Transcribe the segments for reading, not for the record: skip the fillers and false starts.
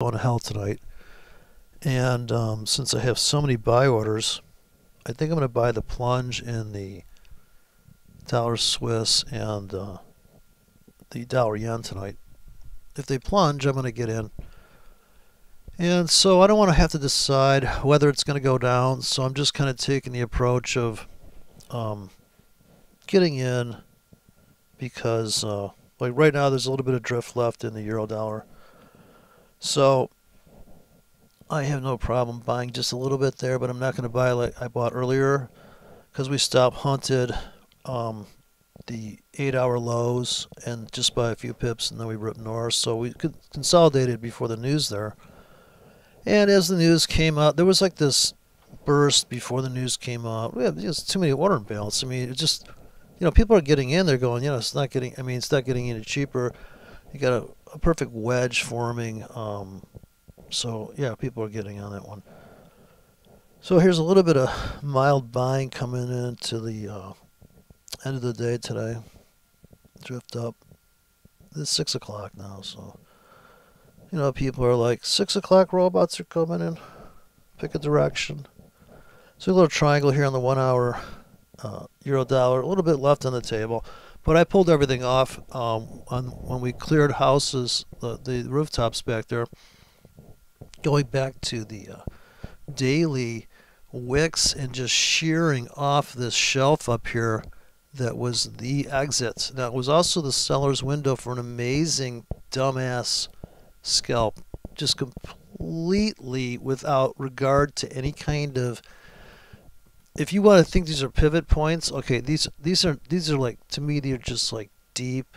going to hell tonight. And since I have so many buy orders, I think I'm going to buy the plunge in the dollar Swiss and the dollar yen tonight. If they plunge, I'm going to get in. And so I don't want to have to decide whether it's going to go down. So I'm just kind of taking the approach of um, getting in because like right now there's a little bit of drift left in the euro dollar. So I have no problem buying just a little bit there, but I'm not going to buy like I bought earlier because we stop hunted the 8-hour lows and just buy a few pips and then we ripped north. So we consolidated before the news there. And as the news came out, there was like this burst before the news came out. We have just too many order imbalance. I mean, it just, people are getting in. They're going, it's not getting, it's not getting any cheaper. You got a perfect wedge forming. So, yeah, people are getting on that one. So here's a little bit of mild buying coming into the end of the day today. Drift up. It's 6 o'clock now, so, people are like, 6 o'clock robots are coming in. Pick a direction. So a little triangle here on the 1 hour euro dollar. A little bit left on the table. But I pulled everything off when we cleared houses, the rooftops back there. Going back to the daily wicks and just shearing off this shelf up here that was the exit. Now, it was also the seller's window for an amazing dumbass scalp. Just completely without regard to any kind of... If you want to think these are pivot points, okay, these are like, to me, they're just like deep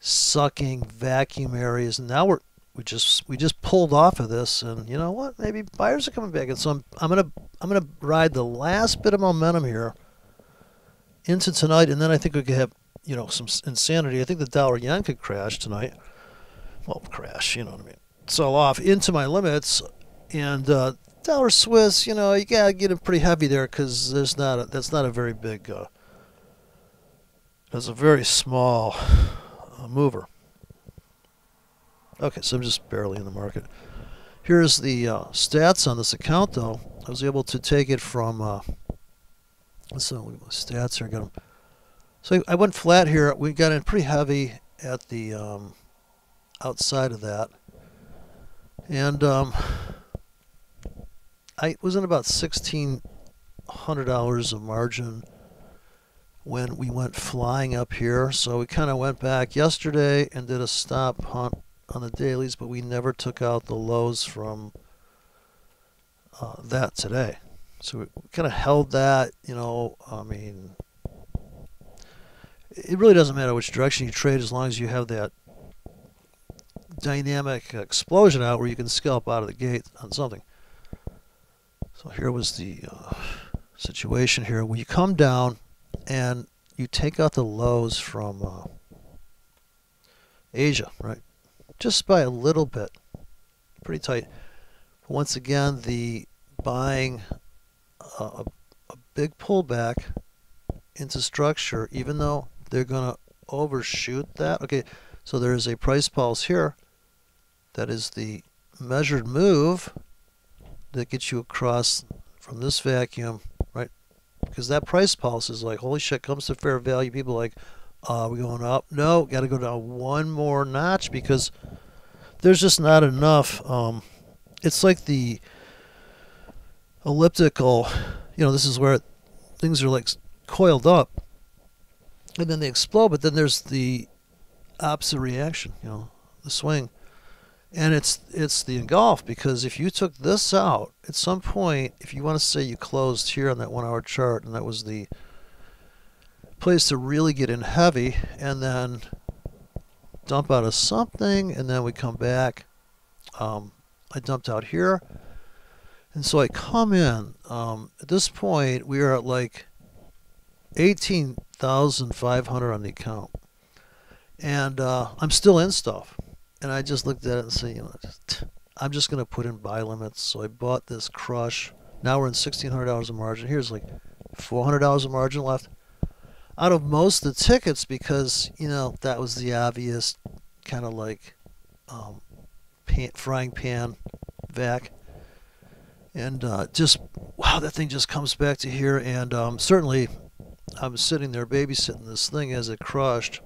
sucking vacuum areas. And now we just pulled off of this, and you know what? Maybe buyers are coming back, and so I'm gonna ride the last bit of momentum here into tonight, and then I think we could have some insanity. I think the dollar yen could crash tonight. Well, crash, you know what I mean? Sell off into my limits, and dollar Swiss, you gotta get it pretty heavy there because that's not a very big. That's a very small mover. Okay, so I'm just barely in the market. Here's the stats on this account, though. I was able to take it from. Let's look at my stats here. Got them. So I went flat here. We got in pretty heavy at the outside of that, and I was in about $1,600 of margin when we went flying up here. So we kind of went back yesterday and did a stop hunt on the dailies, but we never took out the lows from that today. So we kind of held that, I mean, it really doesn't matter which direction you trade as long as you have that dynamic explosion out where you can scalp out of the gate on something. So here was the situation here. When you come down and you take out the lows from Asia, right? Just by a little bit, pretty tight. Once again, the buying a big pullback into structure, even though they're going to overshoot that. Okay, so there is a price pulse here. That is the measured move that gets you across from this vacuum, right? Because that price pulse is like, holy shit, comes to fair value. People are like, we're going up. No, got to go down one more notch because there's just not enough. It's like the elliptical, this is where things are like coiled up and then they explode, but then there's the opposite reaction, the swing. And it's the engulf, because if you took this out at some point, if you want to say you closed here on that 1 hour chart and that was the place to really get in heavy and then dump out of something, and then we come back. I dumped out here, and so I come in. At this point, we are at like 18,500 on the account, and I'm still in stuff. And I just looked at it and said, I'm just going to put in buy limits. So I bought this crush. Now we're in $1,600 of margin. Here's like $400 of margin left out of most of the tickets because, that was the obvious kind of like frying pan vac. And just, wow, that thing just comes back to here. And certainly I was sitting there babysitting this thing as it crushed.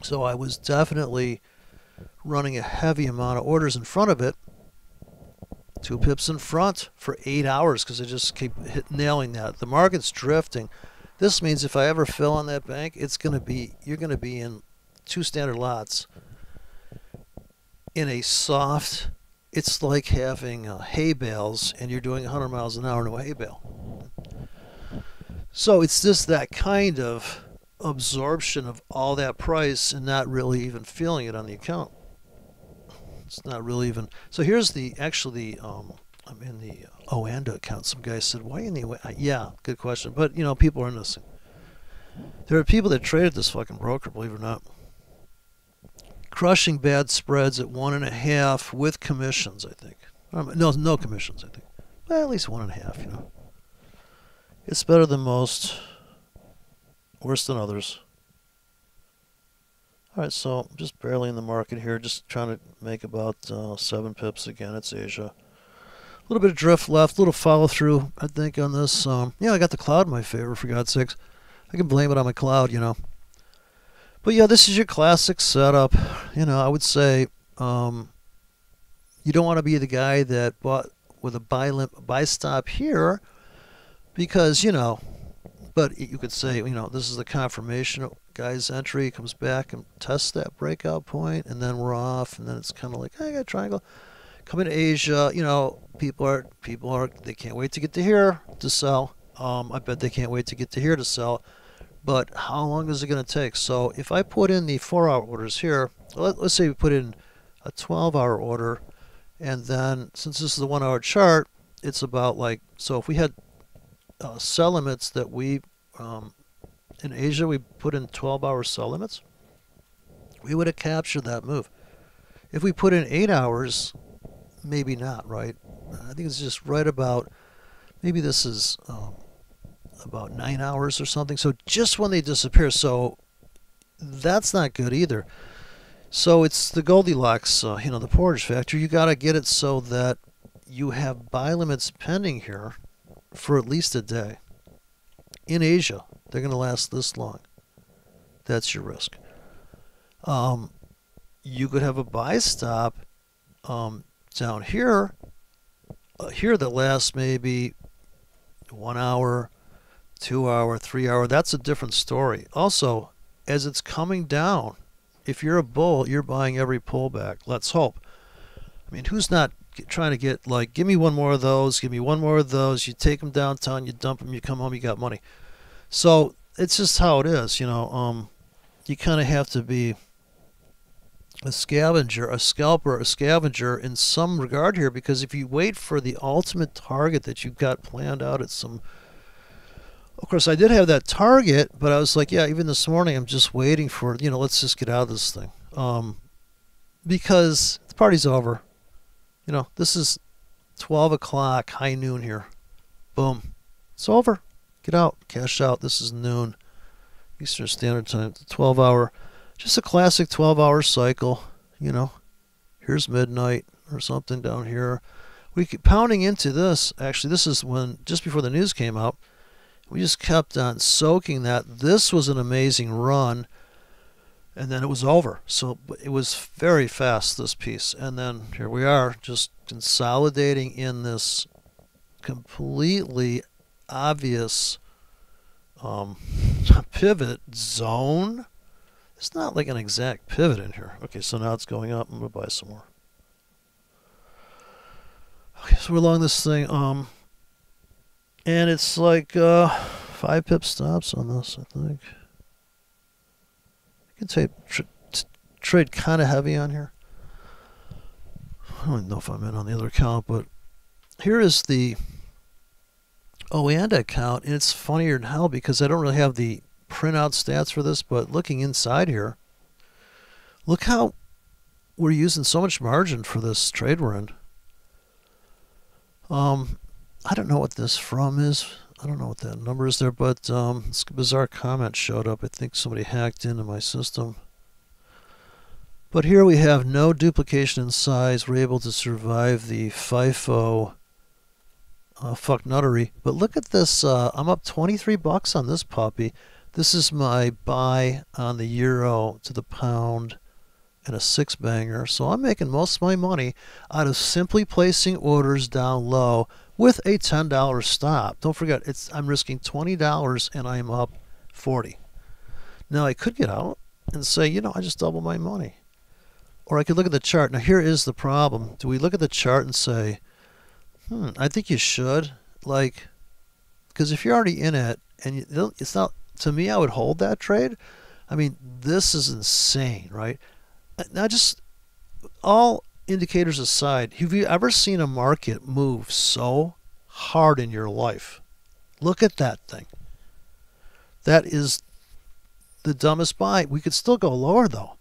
So I was definitely running a heavy amount of orders in front of it. 2 pips in front for 8 hours because I just keep nailing that. The market's drifting. This means if I ever fill on that bank, you're going to be in 2 standard lots in a soft, it's like having hay bales and you're doing 100 miles an hour in a hay bale. So it's just that kind of absorption of all that price and not really even feeling it on the account. It's not really even. So here's I'm in the Oanda account. Some guy said, why in the Oanda? Yeah, good question. But, people are in this. There are people that trade at this fucking broker, believe it or not. Crushing bad spreads at 1.5 with commissions, I think. No commissions, I think. Well, at least 1.5, It's better than most, worse than others. All right, so I'm just barely in the market here, just trying to make about 7 pips again. It's Asia. A little bit of drift left, a little follow through, I think, on this. Yeah, I got the cloud in my favor, for God's sakes. I can blame it on my cloud, But yeah, this is your classic setup. I would say you don't want to be the guy that bought with a buy stop here because, but you could say, this is the confirmation guy's entry, comes back and tests that breakout point, and then we're off, and then it's kind of like, I got a triangle. Coming to Asia, people are, they can't wait to get to here to sell. I bet they can't wait to get to here to sell. But how long is it going to take? So if I put in the 4-hour orders here, let's say we put in a 12-hour order, and then since this is the 1-hour chart, it's about so if we had sell limits that we, in Asia, we put in 12-hour sell limits, we would have captured that move. If we put in 8 hours, maybe not, right? I think it's just right about, maybe this is about 9 hours or something. So just when they disappear. So that's not good either. So it's the Goldilocks, the porridge factor. You got to get it so that you have buy limits pending here for at least a day. In Asia, they're going to last this long. That's your risk. You could have a buy stop down here, that lasts maybe 1 hour, 2 hour, 3 hour. That's a different story. Also, as it's coming down, if you're a bull, you're buying every pullback. Let's hope. I mean, who's not trying to get give me one more of those, give me one more of those. You take them downtown, you dump them, you come home, you got money. So it's just how it is, you kind of have to be a scavenger, a scalper, a scavenger in some regard here, because if you wait for the ultimate target that you've got planned out at some, of course I did have that target, but I was like, yeah, even this morning I'm just waiting for, let's just get out of this thing, because the party's over. This is 12 o'clock, high noon here. Boom, it's over. Get out, cash out. This is noon Eastern Standard Time. 12-hour. Just a classic 12-hour cycle, Here's midnight or something down here. We keep pounding into this. Actually, this is when, just before the news came out, we just kept on soaking that. This was an amazing run, and then it was over. So it was very fast, this piece. And then here we are, just consolidating in this completely obvious pivot zone. It's not like an exact pivot in here. Okay, so now it's going up. I'm going to buy some more. Okay, so we're along this thing. And it's 5 pip stops on this, I think. You can trade kind of heavy on here. I don't know if I'm in on the other account, but here is the Oanda account, and it's funnier than hell because I don't really have the printout stats for this, but looking inside here, look how we're using so much margin for this trade we're in. I don't know what this from is. I don't know what that number is there, but this bizarre comment showed up. I think somebody hacked into my system. But here we have no duplication in size. We're able to survive the FIFO fucknuttery. But look at this. I'm up 23 bucks on this puppy. This is my buy on the euro to the pound and a 6-banger. So I'm making most of my money out of simply placing orders down low with a $10 stop. Don't forget, I'm risking $20 and I'm up 40. Now I could get out and say, you know, I just doubled my money. Or I could look at the chart. Now here is the problem. Do we look at the chart and say, I think you should, like, because if you're already in it and it's not, to me, I would hold that trade. I mean, this is insane, right? Now, just all indicators aside, have you ever seen a market move so hard in your life? Look at that thing. That is the dumbest buy. We could still go lower though,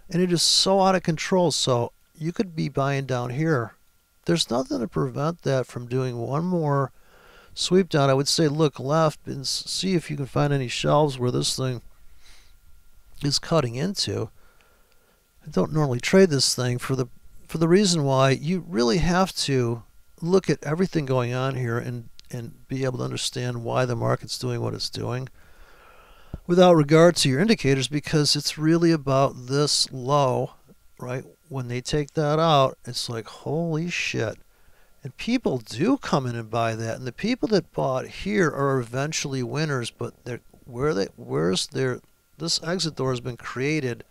and it is so out of control. So you could be buying down here. There's nothing to prevent that from doing one more sweep down. I would say look left and see if you can find any shelves where this thing is cutting into. I don't normally trade this thing for the reason why you really have to look at everything going on here and be able to understand why the market's doing what it's doing without regard to your indicators, because it's really about this low, right? When they take that out, it's like, holy shit. And people do come in and buy that. And the people that bought here are eventually winners, but this exit door has been created.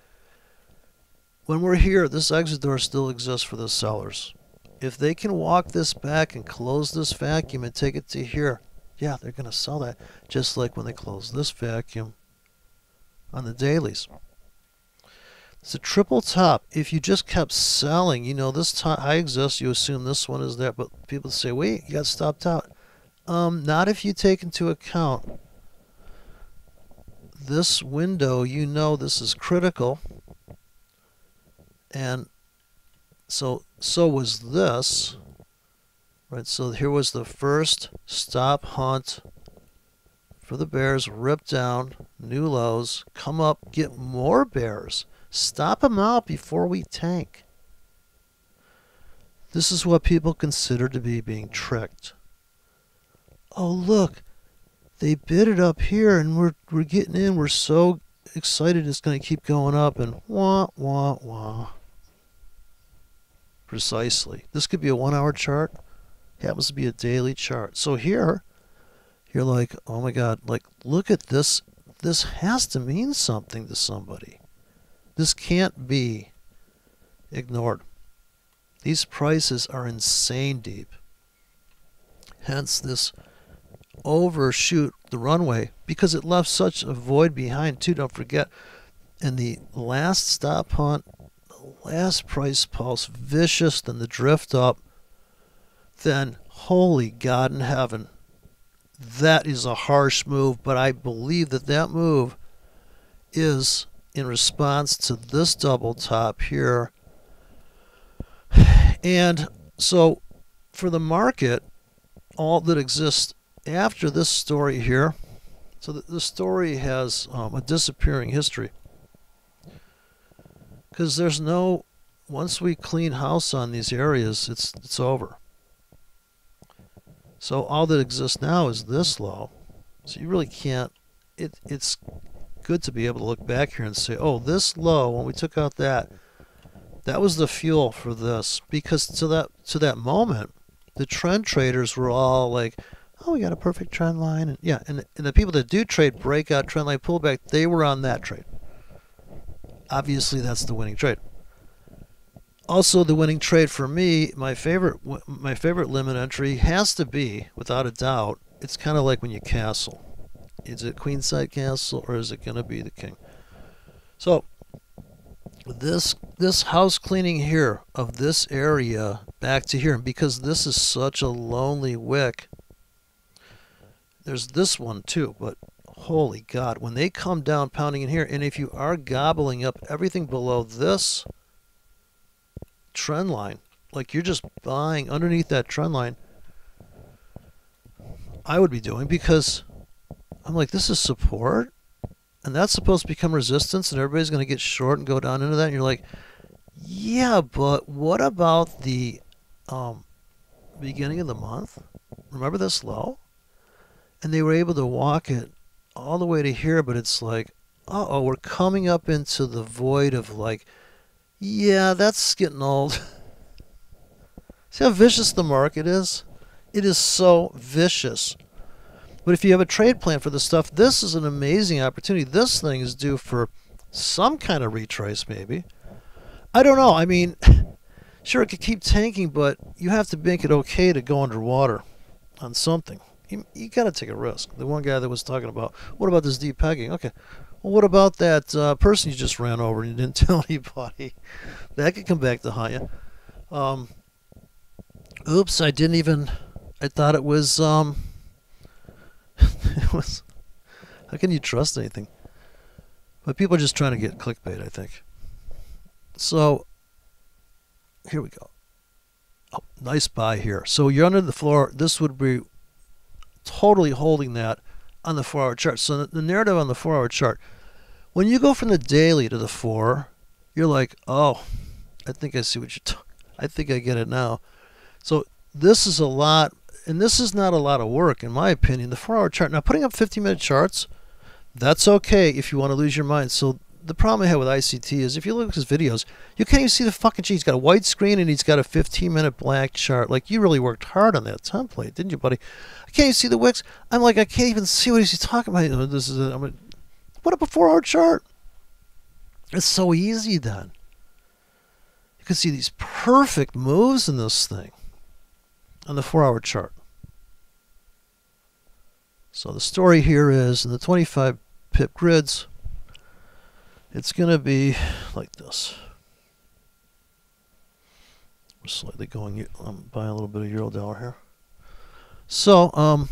When we're here, this exit door still exists for the sellers. If they can walk this back and close this vacuum and take it to here, yeah, they're going to sell that. Just like when they close this vacuum on the dailies. It's a triple top. If you just kept selling, you know, this high exists, you assume this one is there, but people say, wait, you got stopped out. Not if you take into account this window. You know this is critical. And so was this, right? So here was the first stop hunt for the bears, rip down, new lows, come up, get more bears. Stop them out before we tank. This is what people consider to be being tricked. Oh, look, they bid it up here and we're getting in. We're so excited it's going to keep going up, and wah, wah, wah. Precisely. This could be a 1-hour chart. It happens to be a daily chart. So here, you're like, oh my God, like, look at this. This has to mean something to somebody. This can't be ignored. These prices are insane deep. Hence this overshoot the runway, because it left such a void behind too. Don't forget, in the last stop hunt, the last price pulse, vicious, then the drift up, then holy God in heaven, that is a harsh move. But I believe that move is in response to this double top here. And so for the market, all that exists after this story here, so the story has a disappearing history, because there's no, once we clean house on these areas, it's over. So all that exists now is this low. So you really can't, it's good to be able to look back here and say, oh, this low, when we took out that was the fuel for this. Because to that moment, the trend traders were all like, oh, we got a perfect trend line. And yeah, and the people that do trade breakout, trend line, pullback, they were on that trade. Obviously, that's the winning trade. Also, the winning trade for me, my favorite limit entry has to be, without a doubt, it's kind of like when you castle. Is it queenside castle or is it going to be the king? So this house cleaning here of this area back to here, and because this is such a lonely wick, there's this one too, but holy God, when they come down pounding in here, and if you are gobbling up everything below this trend line, like you're just buying underneath that trend line, I would be doing, because I'm like, this is support and that's supposed to become resistance and everybody's going to get short and go down into that, and you're like, Yeah, but what about the um, beginning of the month? Remember this low? And they were able to walk it all the way to here, but it's like, uh-oh, we're coming up into the void of like, yeah, that's getting old. See how vicious the market is? It is so vicious. But if you have a trade plan for this stuff, this is an amazing opportunity. This thing is due for some kind of retrace, maybe. I don't know. I mean, sure, it could keep tanking, but you have to make it okay to go underwater on something. You got to take a risk. The one guy that was talking about, what about this deep pegging? Okay, well, what about that person you just ran over and you didn't tell anybody? That could come back to haunt you. Oops, I didn't even. I thought it was. It was. How can you trust anything? But people are just trying to get clickbait, I think. So here we go. Oh, nice buy here. So you're under the floor. This would be totally holding that on the 4-hour chart. So the narrative on the 4-hour chart, when you go from the daily to the 4, you're like, oh, I think I see what you're talking. I think I get it now. So this is a lot, and this is not a lot of work, in my opinion. The 4-hour chart. Now, putting up 50-minute charts, that's okay if you want to lose your mind. So the problem I have with ICT is if you look at his videos, you can't even see the fucking sheet. He's got a white screen and he's got a 15-minute black chart. Like, you really worked hard on that template, didn't you, buddy? I can't even see the wicks. I'm like, I can't even see what he's talking about. This is what up a 4-hour chart? It's so easy then. You can see these perfect moves in this thing on the 4-hour chart. So the story here is in the 25 pip grids, it's going to be like this. We're slightly going, I'm buying a little bit of euro dollar here. So,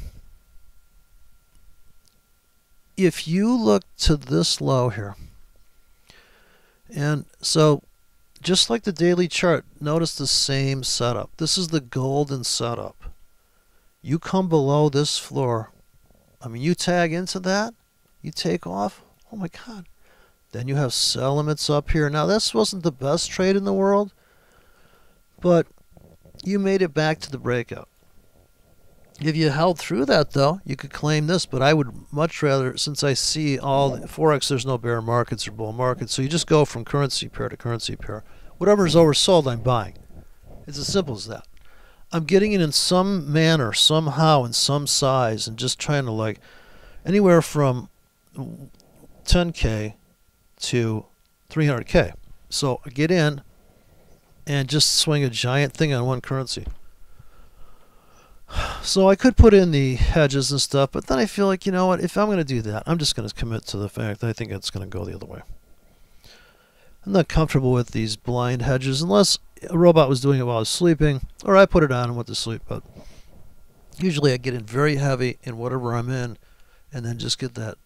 if you look to this low here, and so just like the daily chart, notice the same setup. This is the golden setup. You come below this floor. I mean, you tag into that, you take off. Oh my God. Then you have sell limits up here. Now, this wasn't the best trade in the world, but you made it back to the breakout. If you held through that, though, you could claim this, but I would much rather, since I see all the Forex, there's no bear markets or bull markets, so you just go from currency pair to currency pair. Whatever is oversold, I'm buying. It's as simple as that. I'm getting it in some manner, somehow, in some size, and just trying to, like, anywhere from 10K to 300K. So I get in and just swing a giant thing on one currency. So I could put in the hedges and stuff, but then I feel like, you know what, if I'm going to do that, I'm just going to commit to the fact that I think it's going to go the other way. I'm not comfortable with these blind hedges unless a robot was doing it while I was sleeping, or I put it on and went to sleep. But usually I get in very heavy in whatever I'm in, and then just get that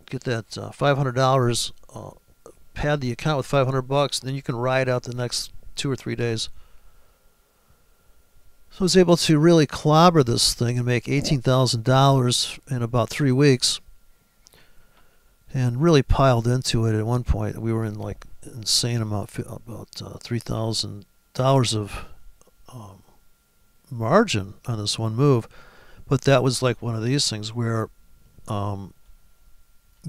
$500, pad the account with $500, then you can ride out the next 2 or 3 days. So I was able to really clobber this thing and make $18,000 in about 3 weeks, and really piled into it. At one point, we were in like insane amount, about $3,000 of margin on this one move. But that was like one of these things where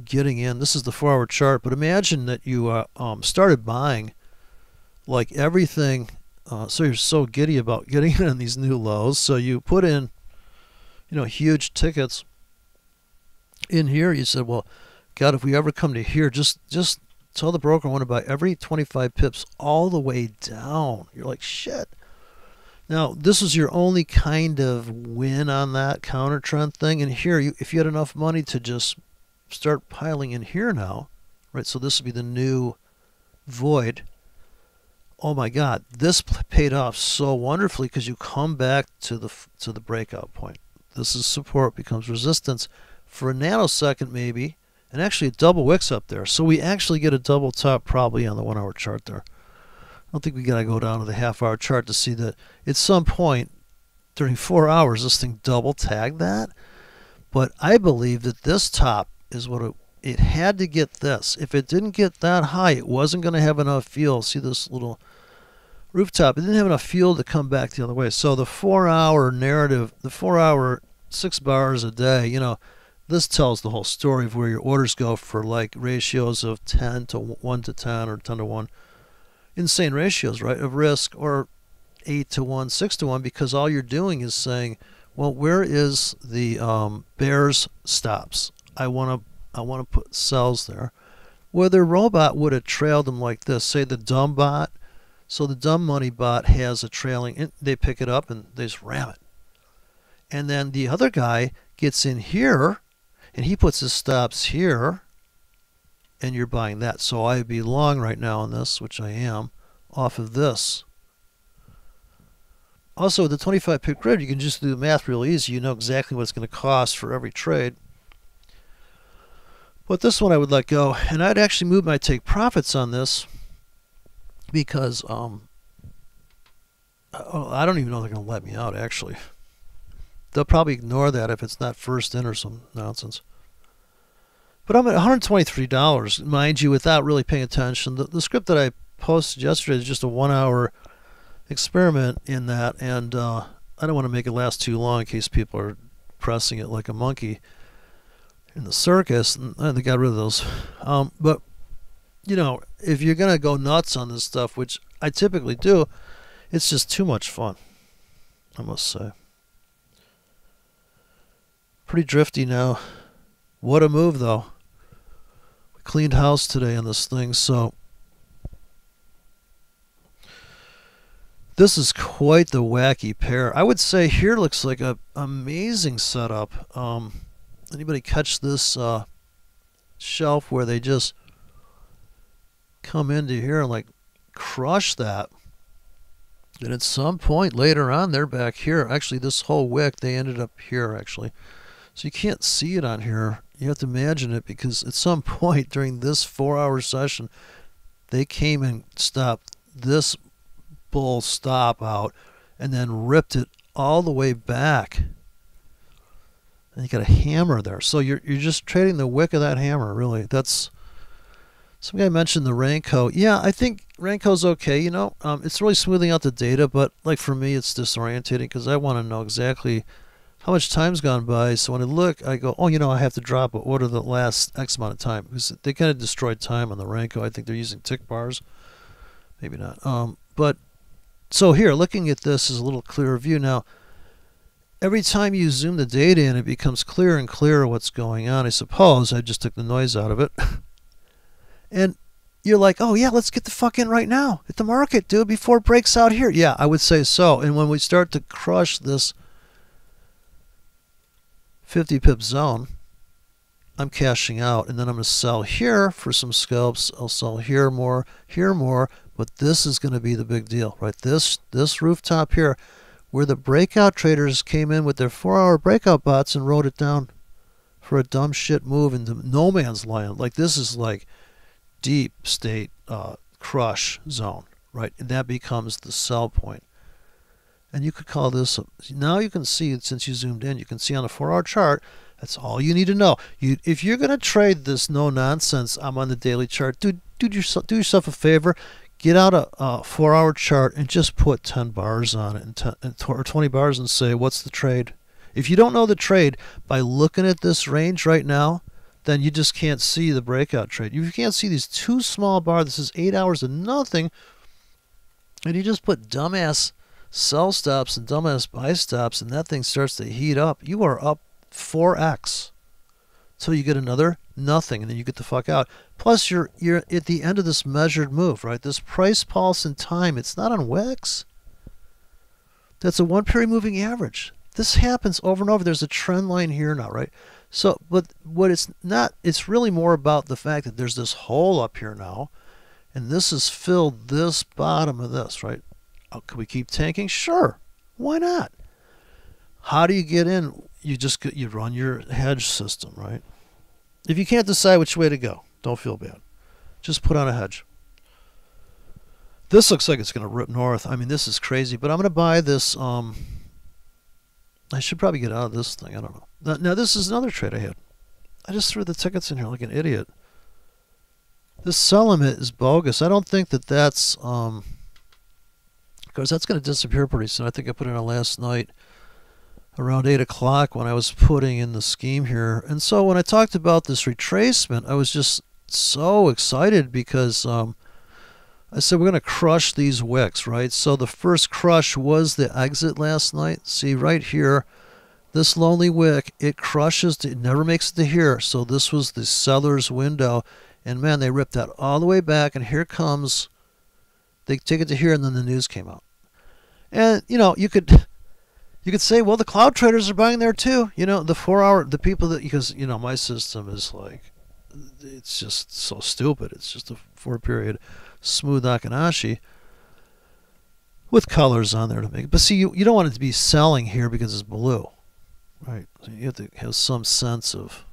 getting in, this is the 4-hour chart, but imagine that you started buying like everything. So you're so giddy about getting in these new lows. So you put in, huge tickets in here. You said, well, God, if we ever come to here, just tell the broker I want to buy every 25 pips all the way down. You're like, shit. Now, this is your only kind of win on that counter trend thing. And here, if you had enough money to just start piling in here now, right? So this would be the new void. Oh my God, this paid off so wonderfully because you come back to the breakout point. This is support, becomes resistance for a nanosecond maybe, and actually a double wicks up there. So we actually get a double top probably on the 1-hour chart there. I don't think we got to go down to the half-hour chart to see that at some point during 4 hours this thing double tagged that. But I believe that this top is what it had to get this. If it didn't get that high, it wasn't going to have enough feel. See this little rooftop, it didn't have enough fuel to come back the other way. So the 4-hour narrative, the 4-hour 6 bars a day, you know, this tells the whole story of where your orders go for like ratios of 10 to 1 to 10 or 10 to 1. Insane ratios, right, of risk, or 8 to 1, 6 to 1, because all you're doing is saying, well, where is the bears stops? I want to put sells there. Where the robot would have trailed them like this, say the dumb bot. So the dumb money bot has a trailing, they pick it up and they just ram it. And then the other guy gets in here and he puts his stops here, and you're buying that. So I'd be long right now on this, which I am, off of this. Also, with the 25 pip grid, you can just do the math real easy. You know exactly what it's going to cost for every trade. But this one I would let go, and I'd actually move my take profits on this because I don't even know if they're going to let me out, actually. They'll probably ignore that if it's not first in or some nonsense. But I'm at $123, mind you, without really paying attention. The script that I posted yesterday is just a 1-hour experiment in that, and I don't want to make it last too long in case people are pressing it like a monkey in the circus, and they got rid of those. But, you know, if you're going to go nuts on this stuff, which I typically do, it's just too much fun, I must say. Pretty drifty now. What a move, though. We cleaned house today on this thing, so this is quite the wacky pair. I would say here looks like an amazing setup. Anybody catch this shelf where they just come into here and like crush that? And at some point later on, they're back here. Actually, this whole wick, they ended up here, actually. So you can't see it on here. You have to imagine it, because at some point during this 4-hour session, they came and stopped this bull stop out and then ripped it all the way back. And you got a hammer there. So you're just trading the wick of that hammer, really. That's, some guy mentioned the Renko. Yeah, I think Renko's okay, you know. It's really smoothing out the data, but like for me, it's disorientating because I want to know exactly how much time's gone by. So when I look, I go, oh, you know, I have to drop an order the last X amount of time, because they kind of destroyed time on the Renko. I think they're using tick bars. Maybe not. But so here, looking at this is a little clearer view. Now, every time you zoom the data in, it becomes clearer and clearer what's going on. I suppose I just took the noise out of it. And you're like, oh, yeah, let's get the fuck in right now at the market, dude, before it breaks out here. Yeah, I would say so. And when we start to crush this 50 pip zone, I'm cashing out, and then I'm going to sell here for some scalps. I'll sell here more, but this is going to be the big deal, right? This rooftop here, where the breakout traders came in with their 4-hour breakout bots and wrote it down for a dumb shit move into no man's land. Like, this is like deep state crush zone, right? And that becomes the sell point. And you could call this, now you can see, since you zoomed in, you can see on the 4-hour chart, that's all you need to know. If you're going to trade this no nonsense, I'm on the daily chart, do yourself a favor, get out a 4-hour chart and just put 10 bars on it, or 20 bars, and say, what's the trade? If you don't know the trade by looking at this range right now, then you just can't see the breakout trade. You can't see these two small bars. This is 8 hours of nothing, and you just put dumbass sell stops and dumbass buy stops, and that thing starts to heat up. You are up 4x till you get another nothing, and then you get the fuck out. Plus, you're at the end of this measured move, right? This price pulse in time, it's not on wicks. That's a 1-period moving average. This happens over and over. There's a trend line here now, right? So, but what it's not, it's really more about the fact that there's this hole up here now, and this has filled this bottom of this, right? Oh, can we keep tanking? Sure. Why not? How do you get in? You run your hedge system, right? If you can't decide which way to go, don't feel bad. Just put on a hedge. This looks like it's going to rip north. I mean, this is crazy, but I'm going to buy this. I should probably get out of this thing. I don't know. Now, this is another trade I had. I just threw the tickets in here like an idiot. This sell limit is bogus. I don't think that that's because that's going to disappear pretty soon. I think I put it on last night around 8 o'clock when I was putting in the scheme here. And so when I talked about this retracement, I was just so excited because I said we're going to crush these wicks, right? So the first crush was the exit last night. See right here, this lonely wick, it crushes, it never makes it to here. So this was the seller's window. And man, they ripped that all the way back, and here comes, they take it to here, and then the news came out. And, you know, you could say, well, the cloud traders are buying there too. You know, the 4 hour, the people that, because, you know, my system is like, it's just so stupid. It's just a 4-period smooth Akinashi with colors on there to make it. But see, you don't want it to be selling here because it's blue, right? So you have to have some sense of.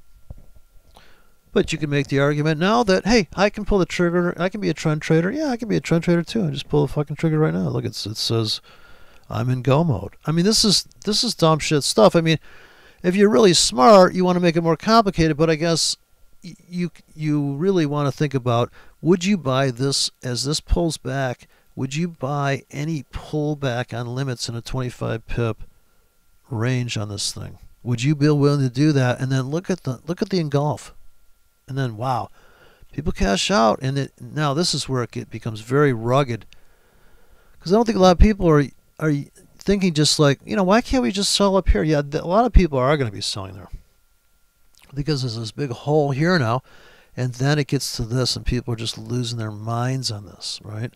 But you can make the argument now that, hey, I can pull the trigger. I can be a trend trader. Yeah, I can be a trend trader too. I just pull the fucking trigger right now. Look, it says I'm in go mode. I mean, this is dumb shit stuff. I mean, if you're really smart, you want to make it more complicated. But I guess you really want to think about, would you buy this as this pulls back? Would you buy any pullback on limits in a 25 pip range on this thing? Would you be willing to do that? And then look at the engulf. And then, wow, people cash out, and now this is where it becomes very rugged. Because I don't think a lot of people are thinking just like, you know, why can't we just sell up here? Yeah, a lot of people are going to be selling there because there's this big hole here now, and then it gets to this, and people are just losing their minds on this, right?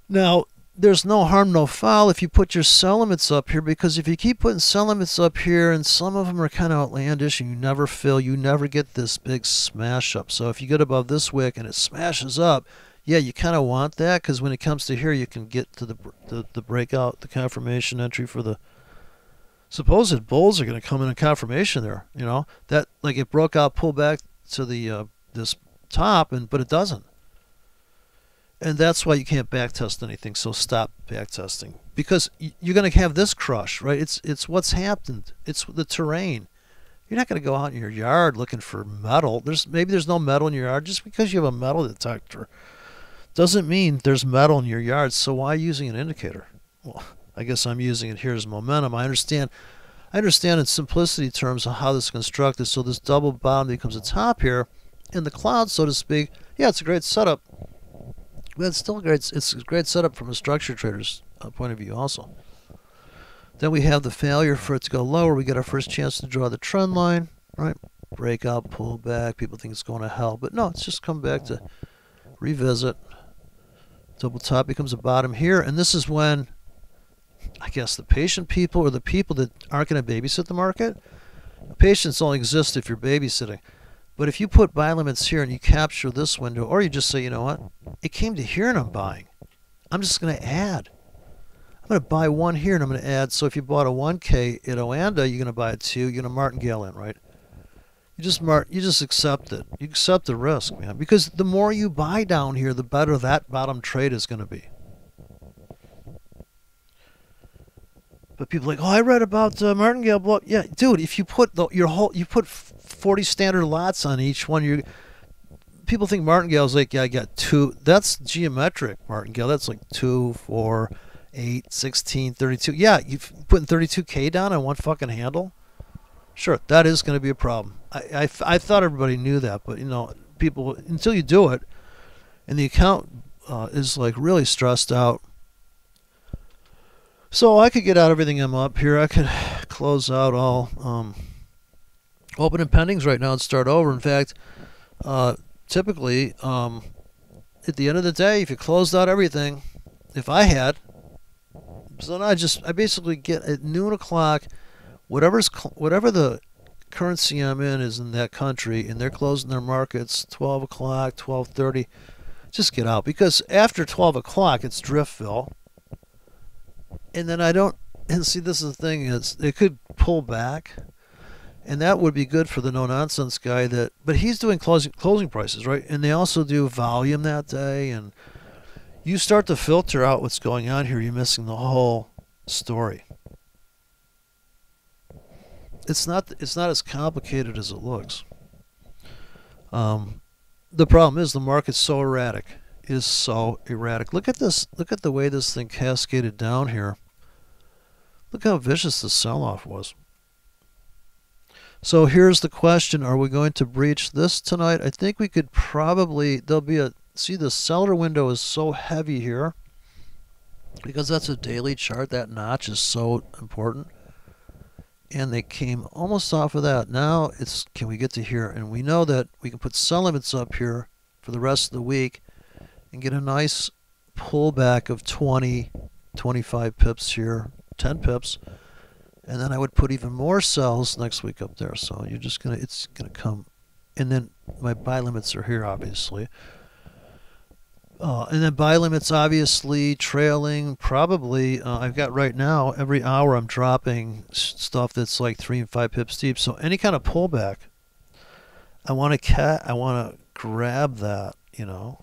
Now, there's no harm, no foul if you put your sell limits up here, because if you keep putting sell limits up here, and some of them are kind of outlandish, and you never fill, you never get this big smash up. So if you get above this wick and it smashes up, yeah, you kind of want that, because when it comes to here, you can get to the breakout, the confirmation entry for the supposed bulls are going to come in a confirmation there. You know, that like it broke out, pulled back to the this top, but it doesn't. And that's why you can't backtest anything. So stop backtesting, because you're going to have this crush, right? It's what's happened. It's the terrain. You're not going to go out in your yard looking for metal. Maybe there's no metal in your yard. Just because you have a metal detector doesn't mean there's metal in your yard. So why using an indicator? Well, I guess I'm using it here as momentum. I understand in simplicity terms how this is constructed. So this double bottom becomes a top here in the cloud, so to speak. Yeah, it's a great setup. But it's still it's a great setup from a structure trader's point of view also. Then we have the failure for it to go lower. We get our first chance to draw the trend line, right? Breakout, pull back. People think it's going to hell. But no, it's just come back to revisit. Double top becomes a bottom here. And this is when, I guess, the patient people or the people that aren't going to babysit the market. Patience only exists if you're babysitting. But if you put buy limits here and you capture this window, or you just say, you know what, it came to here and I'm buying. I'm just going to add. I'm going to buy one here and I'm going to add. So if you bought a 1K at Oanda, you're going to buy a 2. You're going to martingale in, right? You just accept it. You accept the risk, man. Because the more you buy down here, the better that bottom trade is going to be. But people are like, oh, I read about martingale blow up. Yeah, dude, if you put you put 40 standard lots on each one, people think martingale is like, yeah, I got 2. That's geometric martingale. That's like 2, 4, 8, 16, 32. Yeah, you're putting 32K down on one fucking handle. Sure, that is going to be a problem. I thought everybody knew that, but you know, people, until you do it, and the account is like really stressed out. So I could get out everything I'm up here. I could close out all open and pendings right now and start over. In fact, typically at the end of the day, if you closed out everything, if I had, so then I basically get at noon o'clock, whatever the currency I'm in is in that country, and they're closing their markets 12 o'clock, 12:30. Just get out, because after 12 o'clock it's Driftville. And then and see, this is the thing, is it could pull back, and that would be good for the no-nonsense guy, but he's doing closing prices, right? And they also do volume that day, and you start to filter out what's going on here, you're missing the whole story. It's not as complicated as it looks. The problem is the market's so erratic. is so erratic. Look at this. Look at the way this thing cascaded down here. Look how vicious the sell-off was. So here's the question. Are we going to breach this tonight? I think we could probably, there'll be a, see the seller window is so heavy here because that's a daily chart. That notch is so important. And they came almost off of that. Now it's, can we get to here? And we know that we can put sell limits up here for the rest of the week and get a nice pullback of 20, 25 pips here, 10 pips. And then I would put even more sells next week up there. So you're just going to, it's going to come. And then my buy limits are here, obviously. And then buy limits, obviously, trailing, probably, I've got right now, every hour I'm dropping stuff that's like 3 and 5 pips deep. So any kind of pullback, I want to grab that, you know,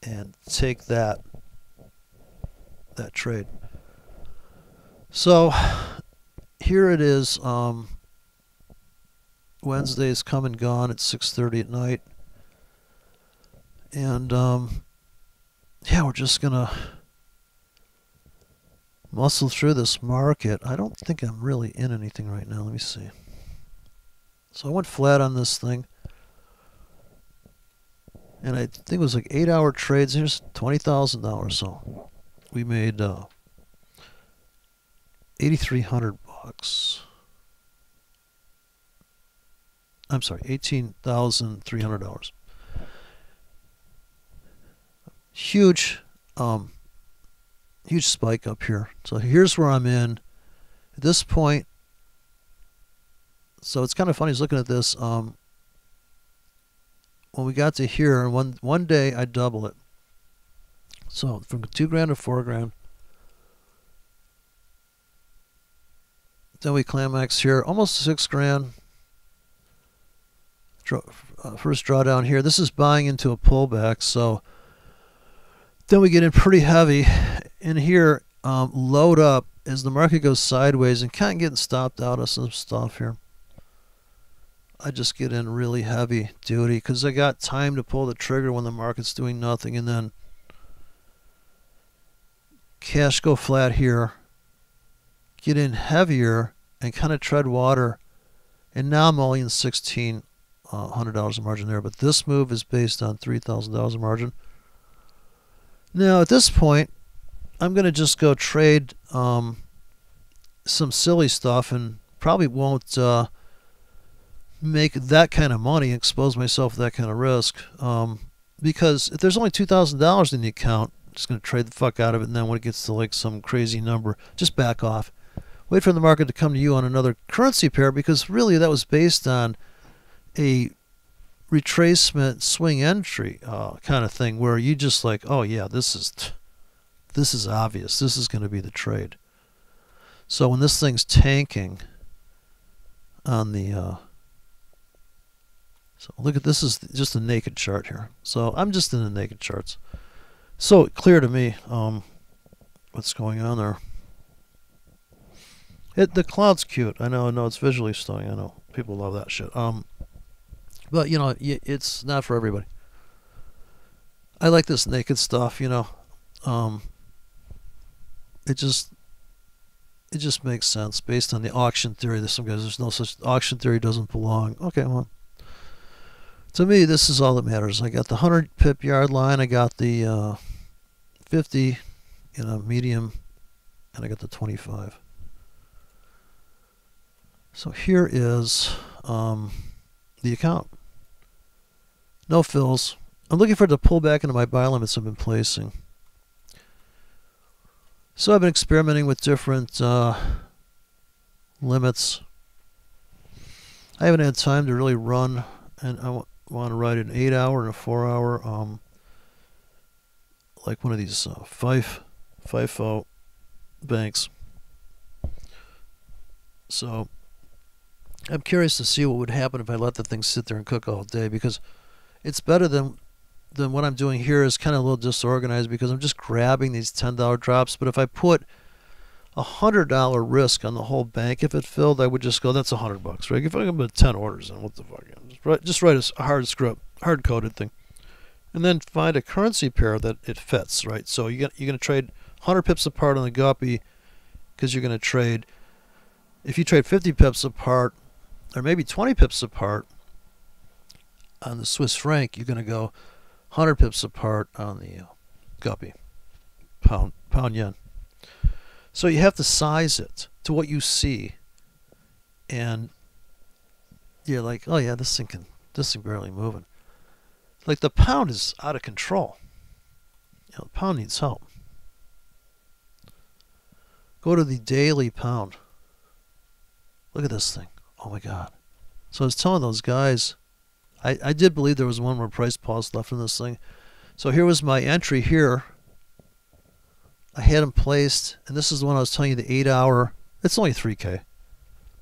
and take that trade. So here it is. Wednesday's come and gone at 6:30 at night. And yeah, we're just going to muscle through this market. I don't think I'm really in anything right now. Let me see. So I went flat on this thing. And I think it was like 8-hour trades. Here's $20,000. So we made $8,300. I'm sorry, $18,300. Huge, huge spike up here. So here's where I'm in. At this point, so it's kind of funny looking at this. When we got to here, and one day I double it. So from $2 grand to $4 grand. Then we climax here, almost 6 grand. First drawdown here. This is buying into a pullback, so then we get in pretty heavy. In here, load up as the market goes sideways and kind of getting stopped out of some stuff here. I just get in really heavy duty because I got time to pull the trigger when the market's doing nothing, and then cash go flat here, get in heavier and kind of tread water, and now I'm only in $1,600 of margin there, but this move is based on $3,000 of margin. Now at this point I'm going to just go trade some silly stuff and probably won't make that kind of money, expose myself to that kind of risk, because if there's only $2,000 in the account, I'm just going to trade the fuck out of it, and then when it gets to like some crazy number, just back off. Wait for the market to come to you on another currency pair, because really that was based on a retracement swing entry kind of thing where you just like, oh yeah, this is obvious, this is going to be the trade. So when this thing's tanking on the so look at this, is just a naked chart here. So I'm just in the naked charts. So clear to me what's going on there. The cloud's cute. I know it's visually stunning. I know people love that shit. But you know, it's not for everybody. I like this naked stuff, you know. It just makes sense based on the auction theory. There's some guys, there's no such, auction theory doesn't belong. Okay, well, to me this is all that matters. I got the 100 pip yard line, I got the 50, you know, medium, and I got the 25. So here is the account. No fills. I'm looking for it to pull back into my buy limits I've been placing. So I've been experimenting with different limits. I haven't had time to really run, and I want to write an 8-hour and a 4-hour, like one of these FIFO banks. So I'm curious to see what would happen if I let the thing sit there and cook all day, because it's better than what I'm doing here is kind of a little disorganized, because I'm just grabbing these $10 drops. But if I put $100 risk on the whole bank, if it filled, I would just go, that's $100, right? If I can put 10 orders in, what the fuck? Just write a hard script, hard coded thing. and then find a currency pair that it fits, right? So you're going to trade 100 pips apart on the guppy because you're going to trade, if you trade 50 pips apart or maybe 20 pips apart on the Swiss franc, you're going to go 100 pips apart on the guppy, pound yen. So you have to size it to what you see, and you're like, oh yeah, this thing barely moving. Like the pound is out of control. The pound needs help. Go to the daily pound. Look at this thing. Oh my God. So I was telling those guys, I did believe there was one more price pause left in this thing. So here was my entry here. I had them placed, and this is the one I was telling you, the 8 hour. It's only 3K.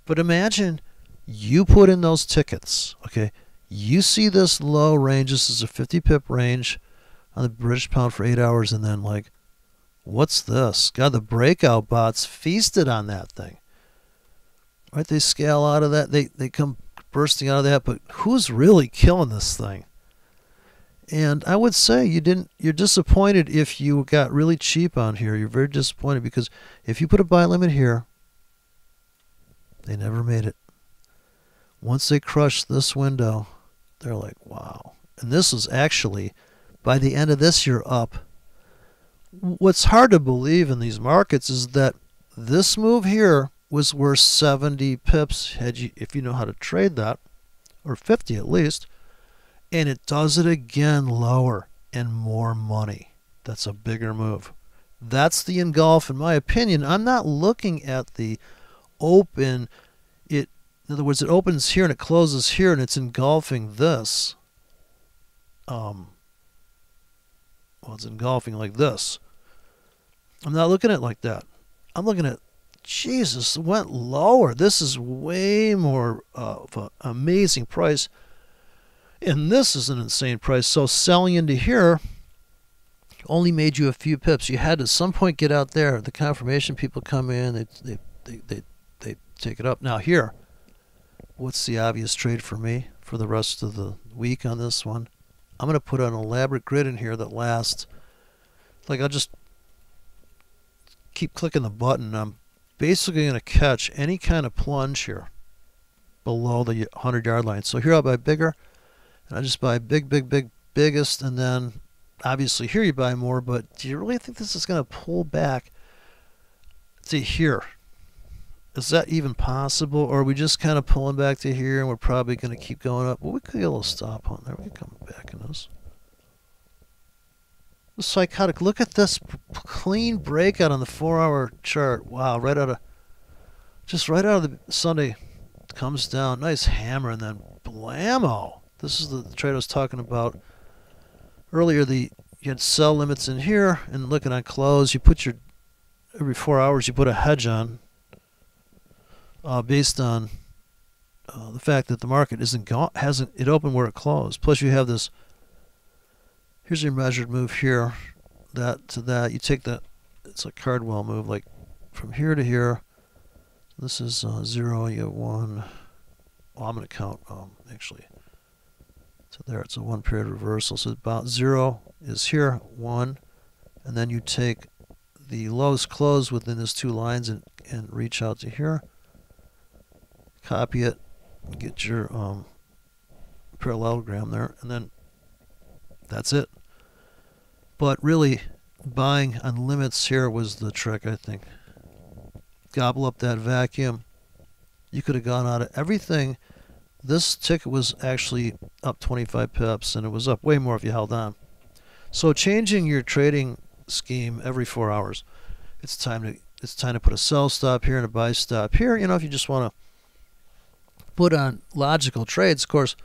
But imagine you put in those tickets, okay? You see this low range. This is a 50 pip range on the British pound for 8 hours, and then like, what's this? God, the breakout bots feasted on that thing. Right? They scale out of that. They come bursting out of that, but who's really killing this thing? And I would say you're disappointed if you got really cheap on here. You're very disappointed because if you put a buy limit here, they never made it. Once they crushed this window, they're like, wow. And this is actually, by the end of this year, up. What's hard to believe in these markets is that this move here was worth 70 pips if you know how to trade that, or 50 at least. And it does it again lower and more money. That's a bigger move. That's the engulf, in my opinion. I'm not looking at the open. In other words, it opens here and it closes here and it's engulfing this. Well, it's engulfing like this. I'm not looking at it like that. I'm looking at, Jesus, it went lower. This is way more of an amazing price. And this is an insane price. So selling into here only made you a few pips. You had to at some point get out there. The confirmation people come in, they take it up. Now here, what's the obvious trade for me for the rest of the week on this one? I'm going to put an elaborate grid in here that lasts, like I'll just keep clicking the button. I'm basically going to catch any kind of plunge here below the 100-yard line. So here I'll buy bigger. And I just buy biggest, and then obviously here you buy more, but do you really think this is going to pull back to here? Is that even possible? Or are we just kind of pulling back to here and we're probably going to keep going up? Well, we could get a little stop on there. We can come back in this. The psychotic. Look at this clean breakout on the 4-hour chart. Wow, right out of the Sunday, comes down. Nice hammer, and then blammo. This is the trade I was talking about earlier. You had sell limits in here, and looking on close, you put every 4 hours you put a hedge on, based on the fact that the market hasn't opened where it closed. Plus you have this. Here's your measured move here, that to that. You take that. It's a Cardwell move, like from here to here. This is 0. You have 1. Well, I'm going to count actually. So there, it's a 1 period reversal. So about 0 is here, 1, and then you take the lowest close within these 2 lines and reach out to here, copy it, get your parallelogram there, and then that's it. But really, buying on limits here was the trick, I think. Gobble up that vacuum. You could have gone out of everything. This ticket was actually up 25 pips, and it was up way more if you held on. So changing your trading scheme every 4 hours. It's time to put a sell stop here and a buy stop here. You know, if you just want to put on logical trades, of course,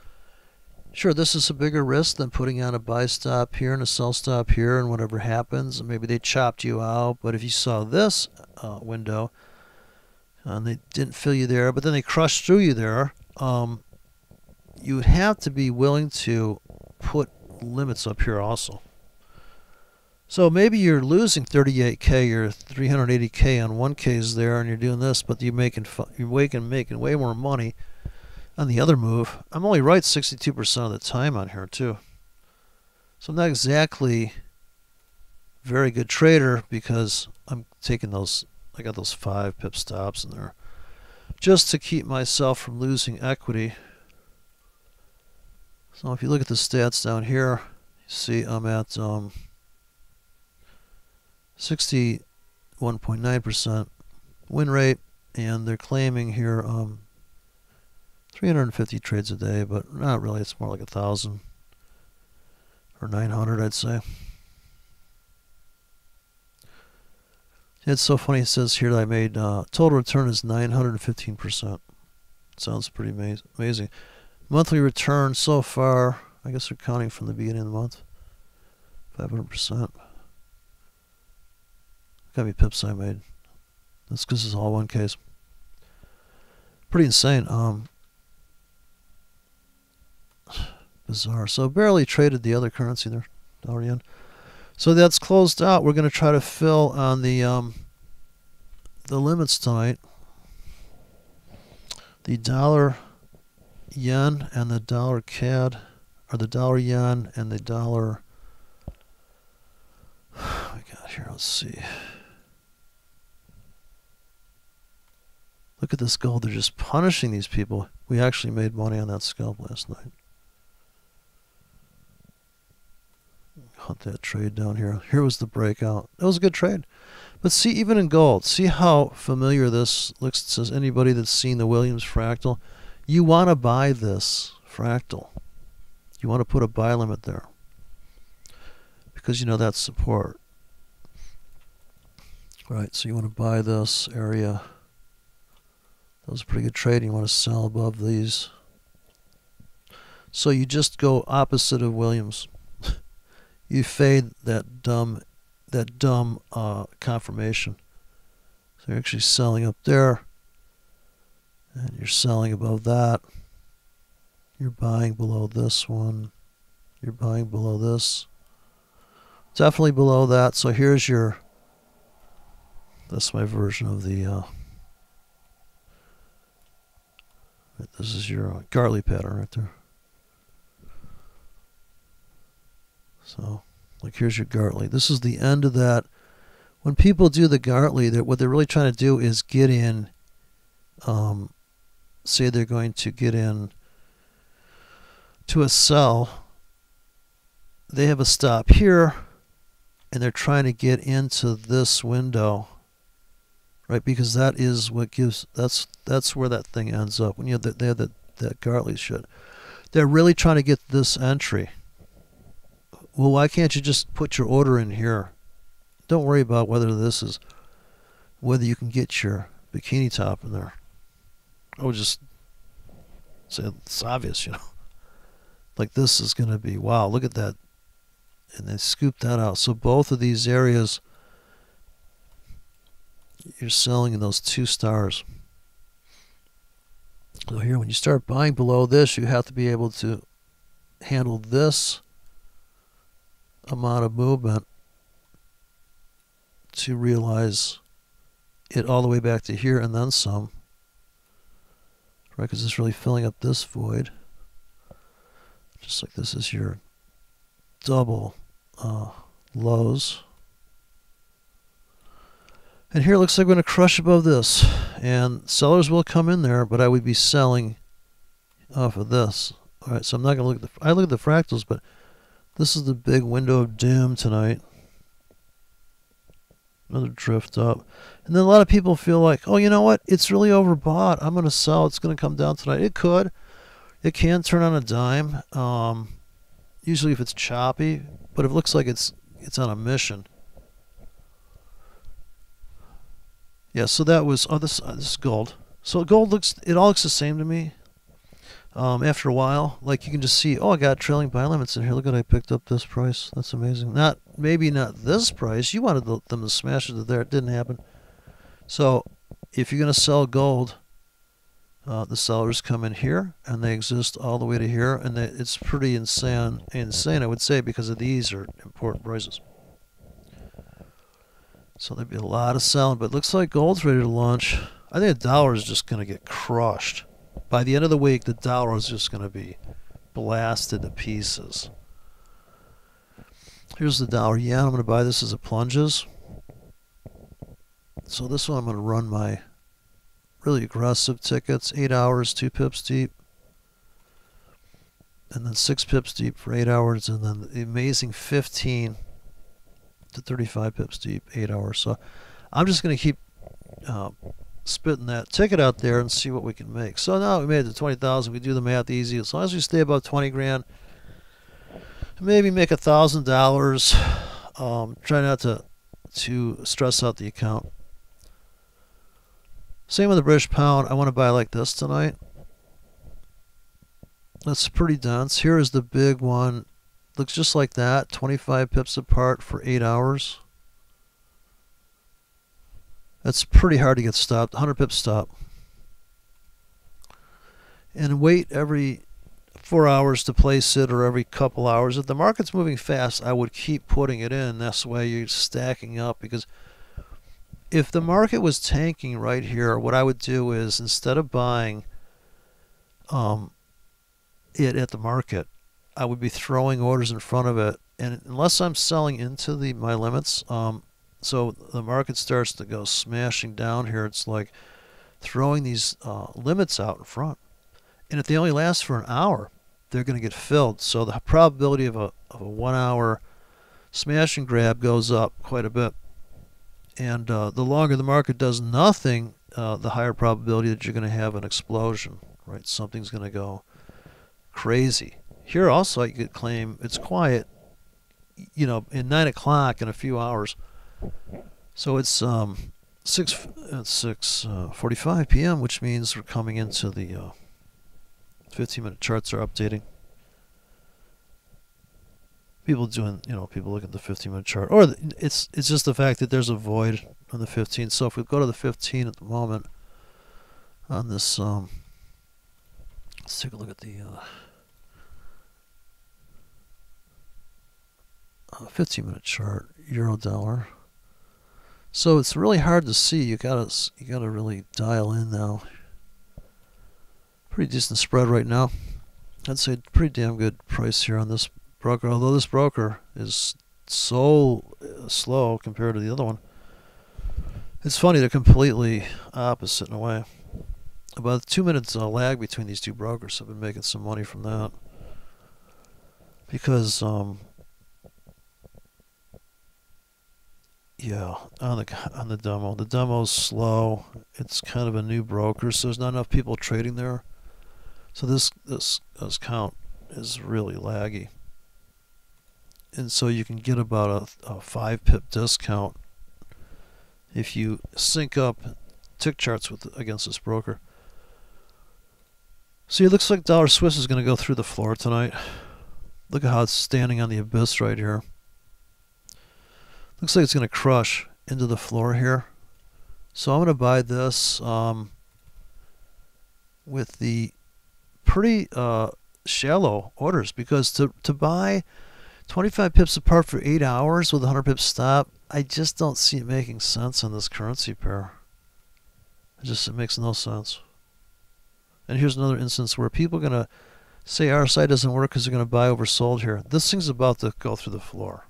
sure, this is a bigger risk than putting on a buy stop here and a sell stop here, and whatever happens, maybe they chopped you out. But if you saw this window and they didn't fill you there, but then they crushed through you there, you would have to be willing to put limits up here also. So maybe you're losing 38K or 380K on 1Ks there, and you're doing this, but you're making way more money on the other move. I'm only right 62% of the time on here too. So I'm not exactly a very good trader because I'm taking those, I got those 5 pip stops in there just to keep myself from losing equity. So if you look at the stats down here, you see I'm at 61.9% win rate, and they're claiming here 350 trades a day, but not really. It's more like 1,000 or 900, I'd say. It's so funny. It says here that I made total return is 915%. Sounds pretty amazing. Monthly return so far, I guess they're counting from the beginning of the month, 500%. Gotta be pips I made. That's because it's all one case. Pretty insane. Bizarre. So barely traded the other currency there, dollar yen. So that's closed out. We're going to try to fill on the limits tonight. The dollar yen and the dollar CAD, or the dollar yen and the dollar. What we got here? Let's see. Look at this gold. They're just punishing these people. We actually made money on that scalp last night. Hunt that trade down here. Here was the breakout. That was a good trade. But see, even in gold, see how familiar this looks. It says anybody that's seen the Williams fractal, you want to buy this fractal. You want to put a buy limit there because you know that's support. Right, so you want to buy this area. That was a pretty good trade. You want to sell above these. So you just go opposite of Williams. You fade that dumb confirmation. So you're actually selling up there, and you're selling above that. You're buying below this one. You're buying below this. Definitely below that. So here's your. That's my version of the. This is your Gartley pattern right there. So, like, here's your Gartley. This is the end of that. When people do the Gartley, what they're really trying to do is get in. Say they're going to get in to a sell. They have a stop here, and they're trying to get into this window. Right, because that is what gives. That's where that thing ends up. When you have they have that Gartley shit. They're really trying to get this entry. Well, why can't you just put your order in here? Don't worry about whether you can get your bikini top in there. I would just say it's obvious, you know. Like this is going to be, wow, look at that. And they scoop that out. So both of these areas, you're selling in those 2 stars. So here, when you start buying below this, you have to be able to handle this amount of movement to realize it all the way back to here and then some. Right, because it's really filling up this void. Just like this is your double lows. And here it looks like we're going to crush above this. And sellers will come in there, but I would be selling off of this. All right, so I'm not going to look at I look at the fractals, but this is the big window of doom tonight. Another drift up. And then a lot of people feel like, oh, you know what? It's really overbought. I'm going to sell. It's going to come down tonight. It could. It can turn on a dime. Usually if it's choppy, but it looks like it's on a mission. Yeah, so that was, this is gold. So gold it all looks the same to me. After a while, like you can just see, oh, I got trailing buy limits in here. Look at I picked up this price. That's amazing. Maybe not this price. You wanted them to smash it to there. It didn't happen. So if you're going to sell gold, the sellers come in here and they exist all the way to here, and it's pretty insane, I would say, because these are important prices. So there'd be a lot of selling, but it looks like gold's ready to launch. I think the dollar is just going to get crushed. By the end of the week, the dollar is just going to be blasted to pieces. Here's the dollar yen. I'm going to buy this as it plunges. So this one I'm going to run my really aggressive tickets. 8 hours, 2 pips deep. And then 6 pips deep for 8 hours. And then the amazing 15 to 35 pips deep, 8 hours. So I'm just going to keep spitting that ticket out there and see what we can make. So now we made it to 20,000. We do the math easy. As long as we stay above 20 grand, maybe make $1,000. Try not to stress out the account. Same with the British pound. I want to buy like this tonight. That's pretty dense. Here is the big one. Looks just like that. 25 pips apart for 8 hours. That's pretty hard to get stopped. 100 pips stop. And wait every 4 hours to place it, or every couple hours. If the market's moving fast, I would keep putting it in. That's the way you're stacking up. Because if the market was tanking right here, what I would do is, instead of buying it at the market, I would be throwing orders in front of it. And unless I'm selling into my limits, so the market starts to go smashing down here, it's like throwing these limits out in front. And if they only last for an hour, they're going to get filled. So the probability of a 1 hour smash and grab goes up quite a bit. And the longer the market does nothing, the higher probability that you're going to have an explosion, right? Something's going to go crazy. Here also you could claim it's quiet, you know, in 9 o'clock in a few hours. So it's 6:45 p.m., which means we're coming into the 15-minute charts are updating. People doing, people look at the 15-minute chart, or it's just the fact that there's a void on the 15. So if we go to the 15 at the moment on this, let's take a look at the 15-minute chart, euro dollar. So it's really hard to see. You gotta really dial in now. Pretty decent spread right now. I'd say pretty damn good price here on this broker. Although this broker is so slow compared to the other one. It's funny, they're completely opposite in a way. About 2 minutes lag between these two brokers. I've been making some money from that because yeah, on the demo. The demo's slow. It's kind of a new broker, so there's not enough people trading there. So this count is really laggy. And so you can get about a 5 pip discount if you sync up tick charts against this broker. See, it looks like dollar Swiss is going to go through the floor tonight. Look at how it's standing on the abyss right here. Looks like it's going to crush into the floor here. So I'm going to buy this with the pretty shallow orders, because to buy 25 pips apart for 8 hours with a 100 pips stop, I just don't see it making sense on this currency pair. It makes no sense. And here's another instance where people are going to say RSI doesn't work because they're going to buy oversold here. This thing's about to go through the floor.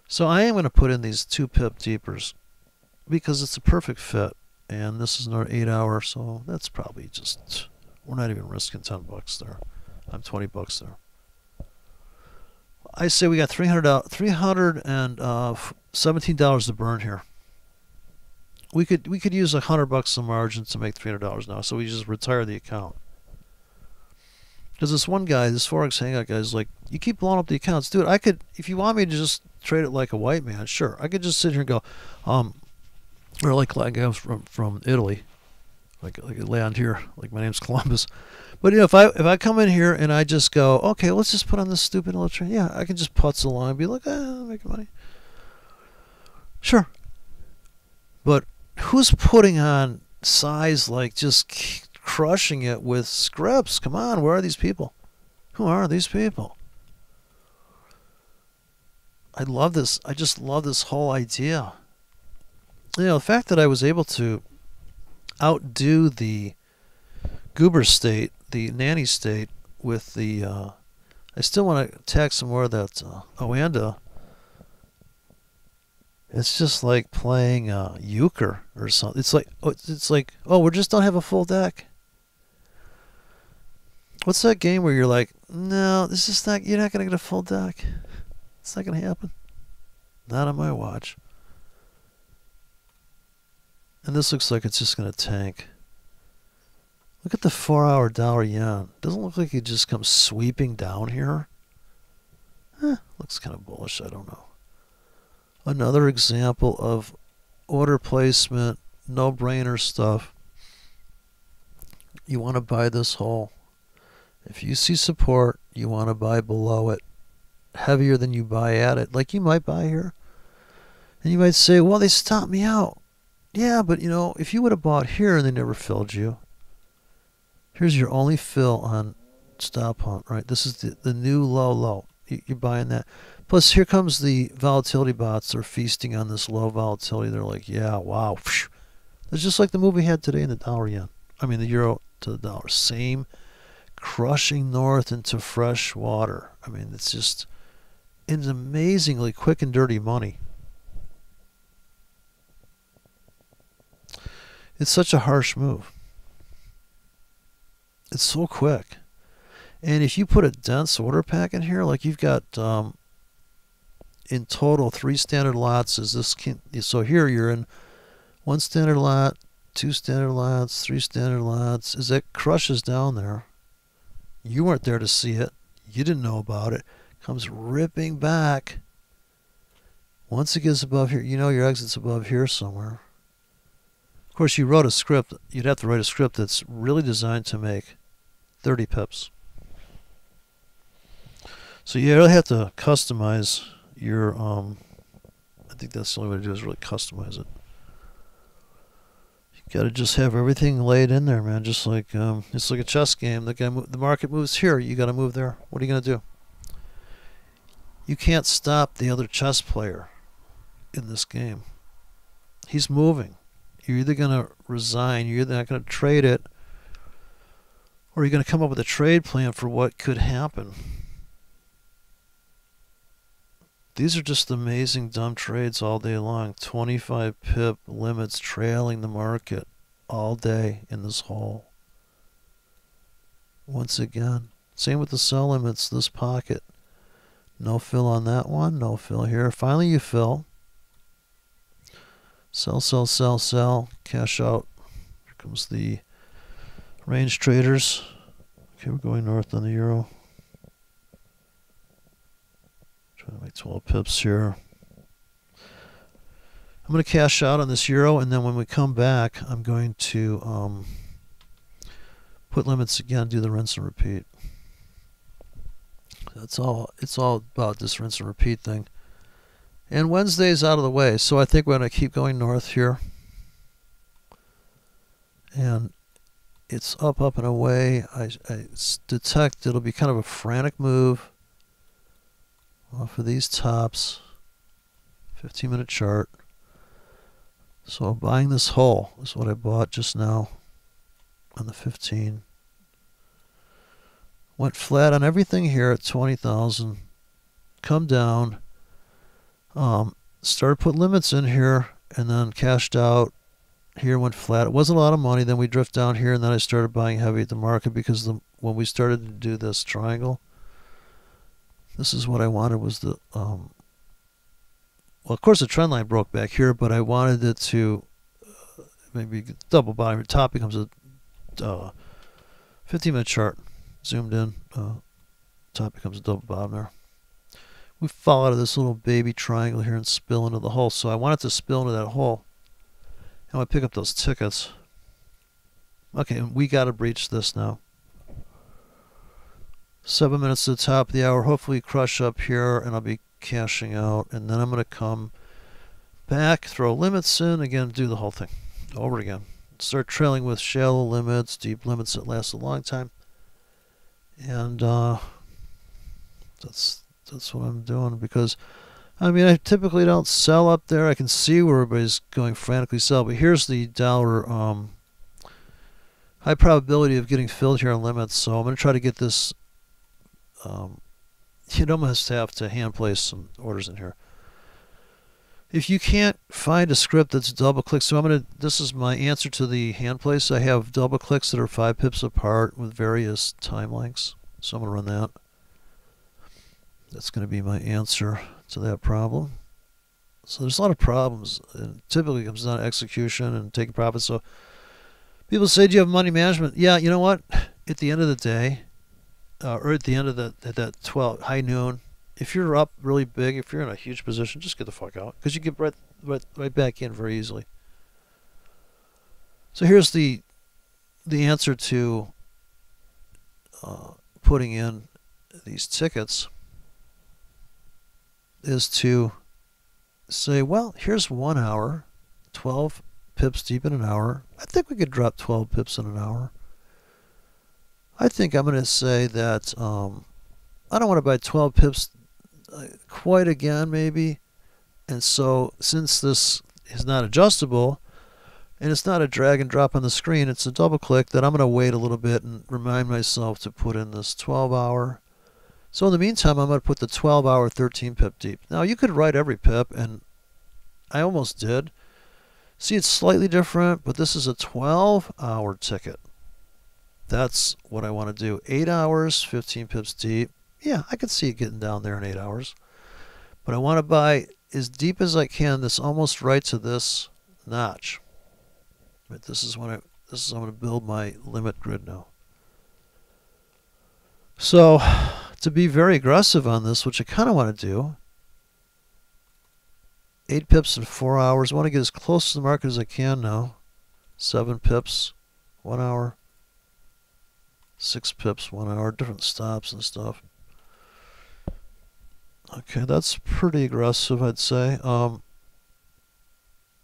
So I am going to put in these 2 pip deepers because it's a perfect fit. And this is another 8 hour, so that's probably just, we're not even risking $10 there. I'm $20 there. I say we got $317 to burn here. We could use $100 of margin to make $300 now, so we just retire the account. Because this one guy, this Forex Hangout guy, is like, you keep blowing up the accounts, dude. I could, if you want me to just trade it like a white man, sure. I could just sit here and go, or like I was from Italy, like land here, like my name's Columbus. But if I come in here and I just go, okay, let's just put on this stupid little trade, yeah, I can just putz along and be like, I'm making money. Sure. But who's putting on size like just crushing it with scripts? Come on, where are these people? Who are these people? I love this. I just love this whole idea. The fact that I was able to outdo the goober state, the nanny state, with the I still want to attack some more of that Oanda It's just like playing euchre or something. It's like, oh, we just don't have a full deck. What's that game where you're like, no, this is not. You're not gonna get a full deck. It's not gonna happen. Not on my watch. And this looks like it's just gonna tank. Look at the 4-hour dollar yen. Doesn't look like it just comes sweeping down here. Looks kind of bullish. I don't know. Another example of order placement, no-brainer stuff. You want to buy this whole. If you see support, you want to buy below it, heavier than you buy at it. Like you might buy here. And you might say, well, they stopped me out. Yeah, but if you would have bought here and they never filled you, here's your only fill on stop hunt, right? This is the new low. You're buying that. Plus, here comes the volatility bots. They're feasting on this low volatility. They're like, yeah, wow. It's just like the move we had today in the dollar yen. I mean, the euro to the dollar. Same crushing north into fresh water. I mean, it's amazingly quick and dirty money. It's such a harsh move. It's so quick. And if you put a dense order pack in here, like you've got in total 3 standard lots, so here you're in 1 standard lot, 2 standard lots, 3 standard lots. As that crushes down there, you weren't there to see it. You didn't know about it. Comes ripping back. Once it gets above here, your exit's above here somewhere. Of course, you wrote a script. You'd have to write a script that's really designed to make 30 pips. So you really have to customize your, I think that's the only way to do is really customize it. You got to just have everything laid in there, man. Just like it's like a chess game. The market moves here. You got to move there. What are you going to do? You can't stop the other chess player in this game. He's moving. You're either going to resign, you're either not going to trade it, or you're going to come up with a trade plan for what could happen. These are just amazing dumb trades all day long. 25 pip limits trailing the market all day in this hole. Once again, same with the sell limits, this pocket. No fill on that one, no fill here. Finally you fill. Sell, sell, sell, sell. Cash out. Here comes the range traders. Okay, we're going north on the euro. Trying to make 12 pips here. I'm going to cash out on this euro, and then when we come back, I'm going to put limits again, do the rinse and repeat. It's all about this rinse and repeat thing. And Wednesday's out of the way, so I think we're going to keep going north here. And it's up, up, and away. I detect it'll be kind of a frantic move off of these tops. 15-minute chart. So buying this whole is what I bought just now on the 15. Went flat on everything here at 20,000. Come down. Started put limits in here and then cashed out. Here went flat. It wasn't a lot of money. Then we drift down here, and then I started buying heavy at the market because when we started to do this triangle, this is what I wanted was the well, of course the trend line broke back here, but I wanted it to maybe double bottom. Top becomes a 15-minute chart. Zoomed in. Top becomes a double bottom there. We fall out of this little baby triangle here and spill into the hole. So I want it to spill into that hole. And I pick up those tickets. Okay, we got to breach this now. 7 minutes to the top of the hour. Hopefully crush up here, and I'll be cashing out. And then I'm going to come back, throw limits in, again, do the whole thing over again. Start trailing with shallow limits, deep limits that last a long time. And that's what I'm doing, because I mean, I typically don't sell up there. I can see where everybody's going frantically sell, but here's the dollar high probability of getting filled here on limits. So I'm going to try to get this. You'd almost have to hand place some orders in here. If you can't find a script that's double click, so this is my answer to the hand place. I have double clicks that are 5 pips apart with various time lengths. So I'm going to run that. That's going to be my answer to that problem. So there's a lot of problems, and typically it comes down to execution and taking profits. So people say, do you have money management? Yeah, you know what? At the end of the day, or at the end of that 12 high noon, if you're up really big, if you're in a huge position, just get the fuck out, because you get right back in very easily. So here's the answer to putting in these tickets is to say, well, here's 1 hour, 12 pips deep in an hour. I think we could drop 12 pips in an hour. I think I'm going to say that I don't want to buy 12 pips quite again, maybe. And so since this is not adjustable and it's not a drag and drop on the screen, it's a double click, that I'm going to wait a little bit and remind myself to put in this 12 hour. So in the meantime, I'm going to put the 12 hour 13 pip deep. Now you could write every pip, and I almost did. See, it's slightly different, but this is a 12 hour ticket. That's what I want to do. 8 hours, 15 pips deep. Yeah, I could see it getting down there in 8 hours. But I want to buy as deep as I can, this almost right to this notch. But this is when I'm going to build my limit grid now. So to be very aggressive on this, which I kind of want to do, 8 pips in 4 hours. I want to get as close to the market as I can now. 7 pips, 1 hour. 6 pips, 1 hour. Different stops and stuff. Okay, that's pretty aggressive, I'd say.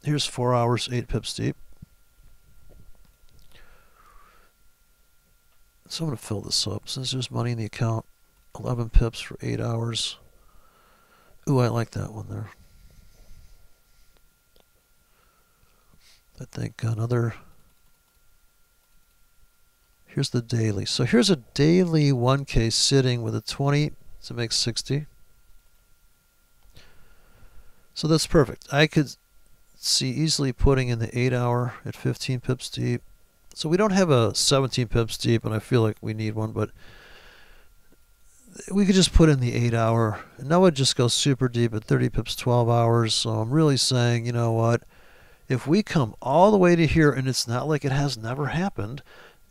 Here's 4 hours, 8 pips deep. So I'm going to fill this up. Since there's money in the account, 11 pips for 8 hours. Ooh, I like that one there. I think another... Here's the daily. So here's a daily 1K sitting with a 20 to make 60. So that's perfect. I could see easily putting in the 8 hour at 15 pips deep. So we don't have a 17 pips deep, and I feel like we need one, but we could just put in the 8 hour. And now I'd just go super deep at 30 pips, 12 hours. So I'm really saying, you know what? If we come all the way to here, and it's not like it has never happened,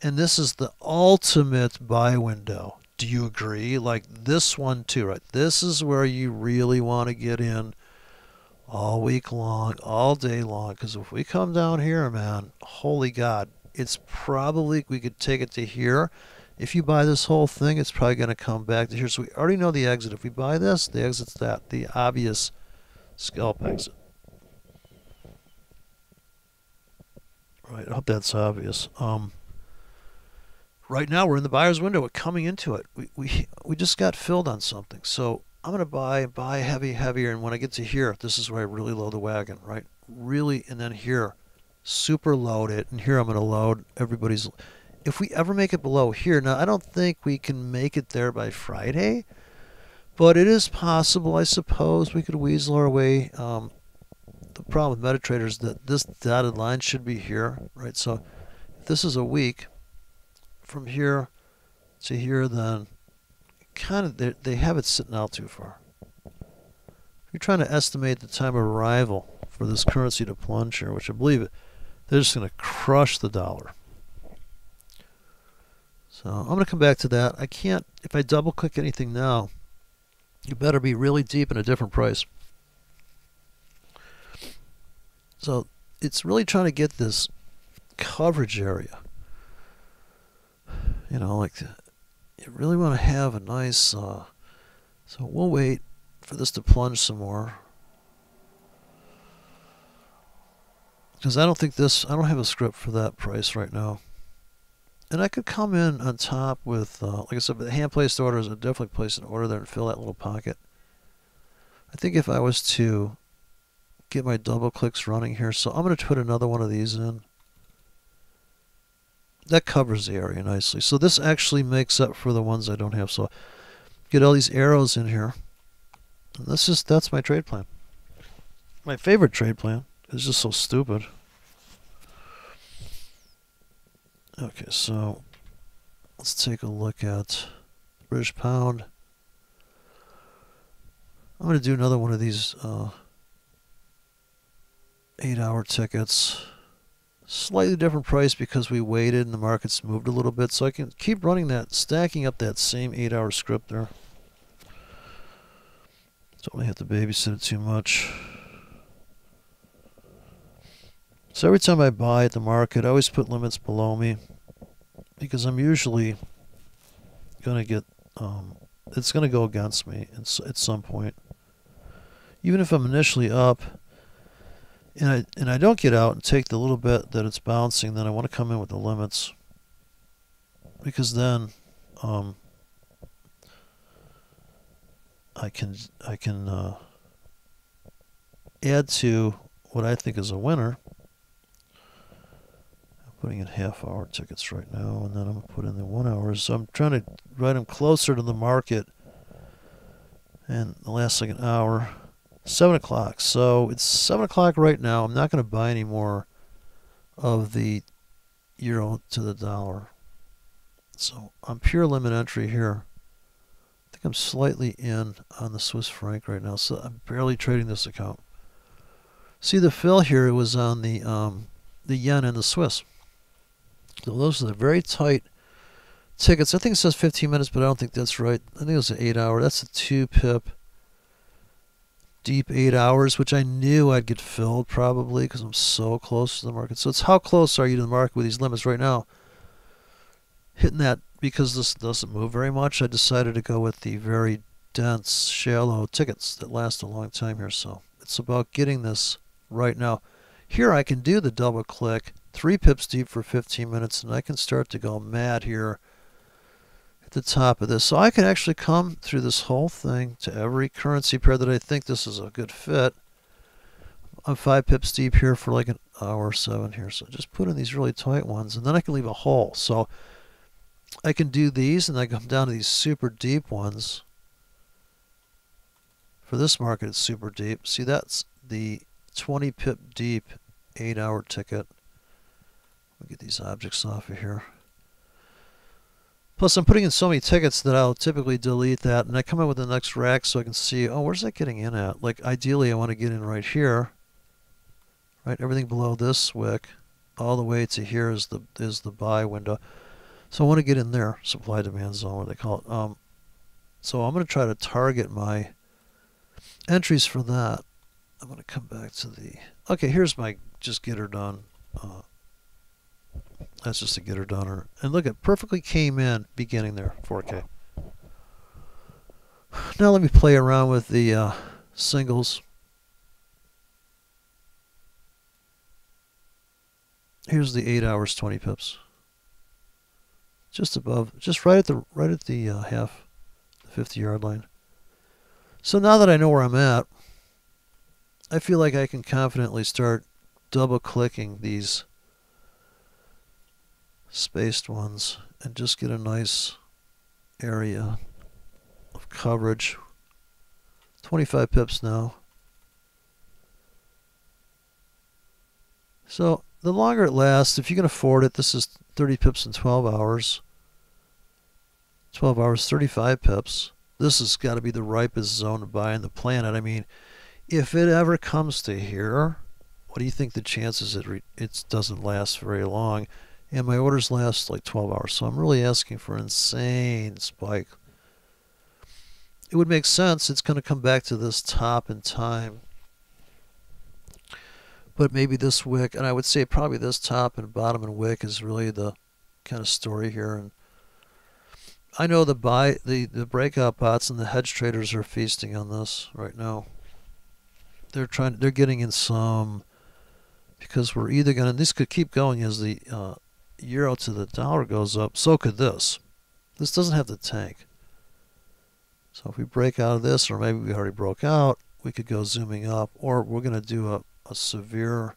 and this is the ultimate buy window. Do you agree? Like this one too, right? This is where you really want to get in all week long, all day long. Because if we come down here, man, holy God, it's probably, we could take it to here. If you buy this whole thing, it's probably going to come back to here. So we already know the exit. If we buy this, the exit's that, the obvious scalp exit. Right, I hope that's obvious. Right now we're in the buyer's window. We're coming into it. We just got filled on something. So I'm going to buy heavier. And when I get to here, this is where I really load the wagon, right? Really, and then here, super load it. And here I'm going to load everybody's. If we ever make it below here, now I don't think we can make it there by Friday, but it is possible, I suppose. We could weasel our way. The problem with MetaTrader is that this dotted line should be here, right? So if this is a week, from here to here, then kind of they have it sitting out too far. If you're trying to estimate the time of arrival for this currency to plunge here, which I believe it, they're just going to crush the dollar. So I'm going to come back to that. I can't, if I double click anything now, you better be really deep in a different price. So it's really trying to get this coverage area. You know, like you really want to have a nice, so we'll wait for this to plunge some more. Because I don't have a script for that price right now. And I could come in on top with, like I said, the hand placed orders, I'd definitely place an order there and fill that little pocket. I think if I was to get my double clicks running here, so I'm going to put another one of these in. That covers the area nicely. So this actually makes up for the ones I don't have. So get all these arrows in here. And that's my trade plan. my favorite trade plan. It's just so stupid. Okay, so let's take a look at British pound. I'm going to do another one of these 8-hour tickets. Slightly different price because we waited and the market's moved a little bit, so I can keep running that, stacking up that same 8-hour script there. Don't really have to babysit it too much. So every time I buy at the market, I always put limits below me because I'm usually going to get, it's going to go against me at some point. Even if I'm initially up and I don't get out and take the little bit that it's bouncing, then I want to come in with the limits because then I can add to what I think is a winner. I'm putting in half-hour tickets right now, and then I'm going to put in the 1 hours. So I'm trying to write them closer to the market. And the last second hour, 7 o'clock. So it's 7 o'clock right now. I'm not going to buy any more of the euro to the dollar. So I'm pure limit entry here. I think I'm slightly in on the Swiss franc right now, so I'm barely trading this account. See the fill here was on the yen and the Swiss. So those are the very tight tickets. I think it says 15 minutes, but I don't think that's right. I think it was an 8-hour. That's a 2-pip deep 8 hours, which I knew I'd get filled probably because I'm so close to the market. So it's how close are you to the market with these limits right now? Hitting that because this doesn't move very much, I decided to go with the very dense, shallow tickets that last a long time here. So it's about getting this right now. Here I can do the double click, 3 pips deep for 15 minutes, and I can start to go mad here at the top of this. So I can actually come through this whole thing to every currency pair that I think this is a good fit. I'm 5 pips deep here for like an hour or 7 here. So just put in these really tight ones, and then I can leave a hole. So I can do these, and I come down to these super deep ones. For this market, it's super deep. See, that's the 20 pip deep 8-hour ticket. We'll get these objects off of here. Plus, I'm putting in so many tickets that I'll typically delete that, and I come in with the next rack so I can see, oh, where's that getting in at? Like, ideally, I want to get in right here. Right, everything below this wick, all the way to here is the buy window. So I want to get in there, supply-demand zone, what they call it. So I'm going to try to target my entries for that. I'm going to come back to the... Okay, here's my just get her done. That's just a get her done. And look, it perfectly came in beginning there, 4K. Now let me play around with the singles. Here's the 8 hours, 20 pips. Just above, just right at the half, the 50-yard line. So now that I know where I'm at, I feel like I can confidently start double-clicking these spaced ones and just get a nice area of coverage. 25 pips now. So the longer it lasts, if you can afford it, this is 30 pips in 12 hours. 12 hours, 35 pips. This has got to be the ripest zone to buy on the planet. I mean, if it ever comes to here, what do you think the chances it doesn't last very long? And my orders last like 12 hours, so I'm really asking for an insane spike. It would make sense. It's going to come back to this top in time. But maybe this wick, and I would say probably this top and bottom and wick is really the kind of story here. And I know the breakout bots and the hedge traders are feasting on this right now. They're getting in some, because we're either going to, this could keep going as the euro to the dollar goes up. So could this. This doesn't have to tank. So if we break out of this, or maybe we already broke out, we could go zooming up, or we're going to do a severe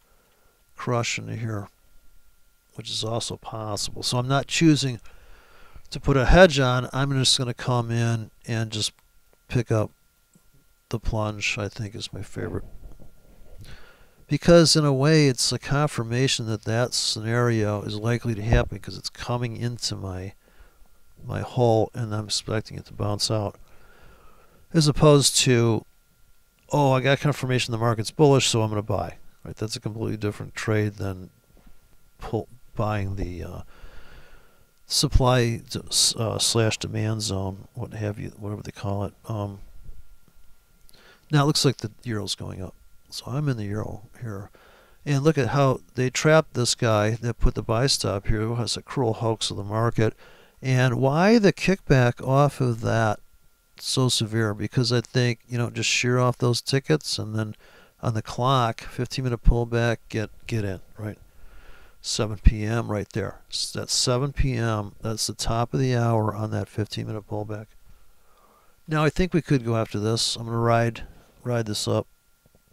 crush into here, which is also possible. So I'm not choosing to put a hedge on. I'm just going to come in and just pick up the plunge. I think is my favorite. because in a way it's a confirmation that that scenario is likely to happen because it's coming into my hole and I'm expecting it to bounce out, as opposed to, oh, I got confirmation the market's bullish, so I'm going to buy. Right? That's a completely different trade than buying the supply slash demand zone, what have you, whatever they call it. Now it looks like the euro's going up, so I'm in the euro here. And look at how they trapped this guy that put the buy stop here. It was a cruel hoax of the market. And why the kickback off of that so severe? Because I think, just shear off those tickets and then on the clock, 15-minute pullback, get in, right? 7 p.m. right there. That's 7 p.m. That's the top of the hour on that 15-minute pullback. Now I think we could go after this. I'm going to ride this up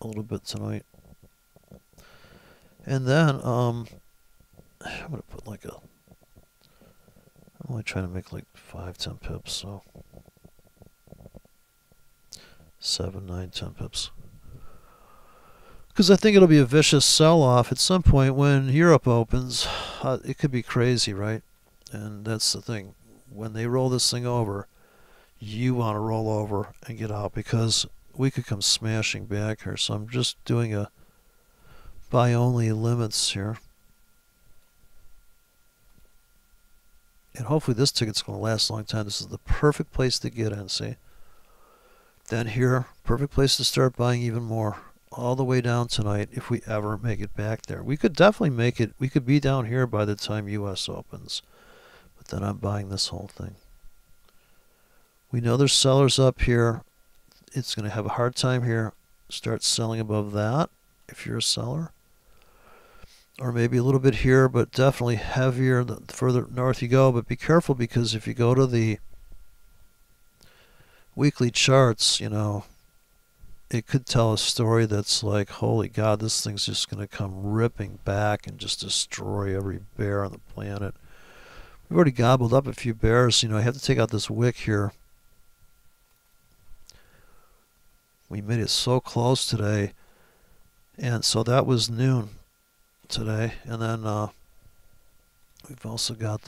a little bit tonight. And then I'm going to put like I'm only trying to make like 5-10 pips, so 7, 9, 10 pips. Because I think it'll be a vicious sell-off at some point when Europe opens. It could be crazy, right? And that's the thing. When they roll this thing over, you want to roll over and get out because we could come smashing back here. So I'm just doing a buy only limits here. And hopefully this ticket's going to last a long time. This is the perfect place to get in, see? Then here, perfect place to start buying even more. All the way down tonight if we ever make it back there. We could definitely make it. We could be down here by the time US opens. But then I'm buying this whole thing. We know there's sellers up here. It's going to have a hard time here. Start selling above that if you're a seller. Or maybe a little bit here, but definitely heavier the further north you go. But be careful because if you go to the weekly charts, it could tell a story that's like, holy God, this thing's just going to come ripping back and just destroy every bear on the planet. We've already gobbled up a few bears. I have to take out this wick here. We made it so close today. And so that was noon today. And then we've also got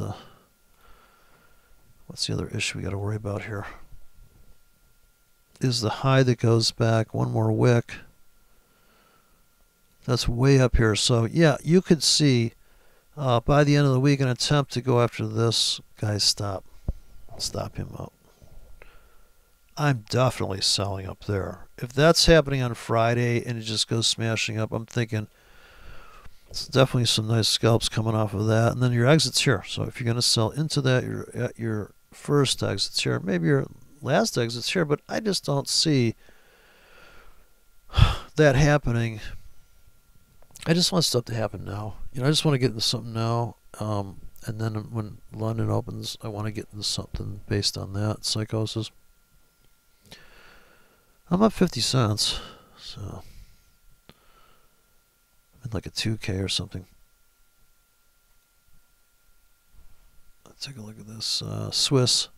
what's the other issue we got to worry about here? Is the high that goes back one more wick. That's way up here. So yeah, you could see by the end of the week an attempt to go after this guy's stop him out. I'm definitely selling up there. If that's happening on Friday and it just goes smashing up, I'm thinking it's definitely some nice scalps coming off of that. And then your exit's here. So if you're going to sell into that, you're at your first exit's here. Maybe your last exit's here, but I just don't see that happening. I just want stuff to happen now. I just want to get into something now. And then when London opens, I want to get into something based on that psychosis. I'm up 50 cents, so I'm in like a 2K or something. Let's take a look at this. Swiss.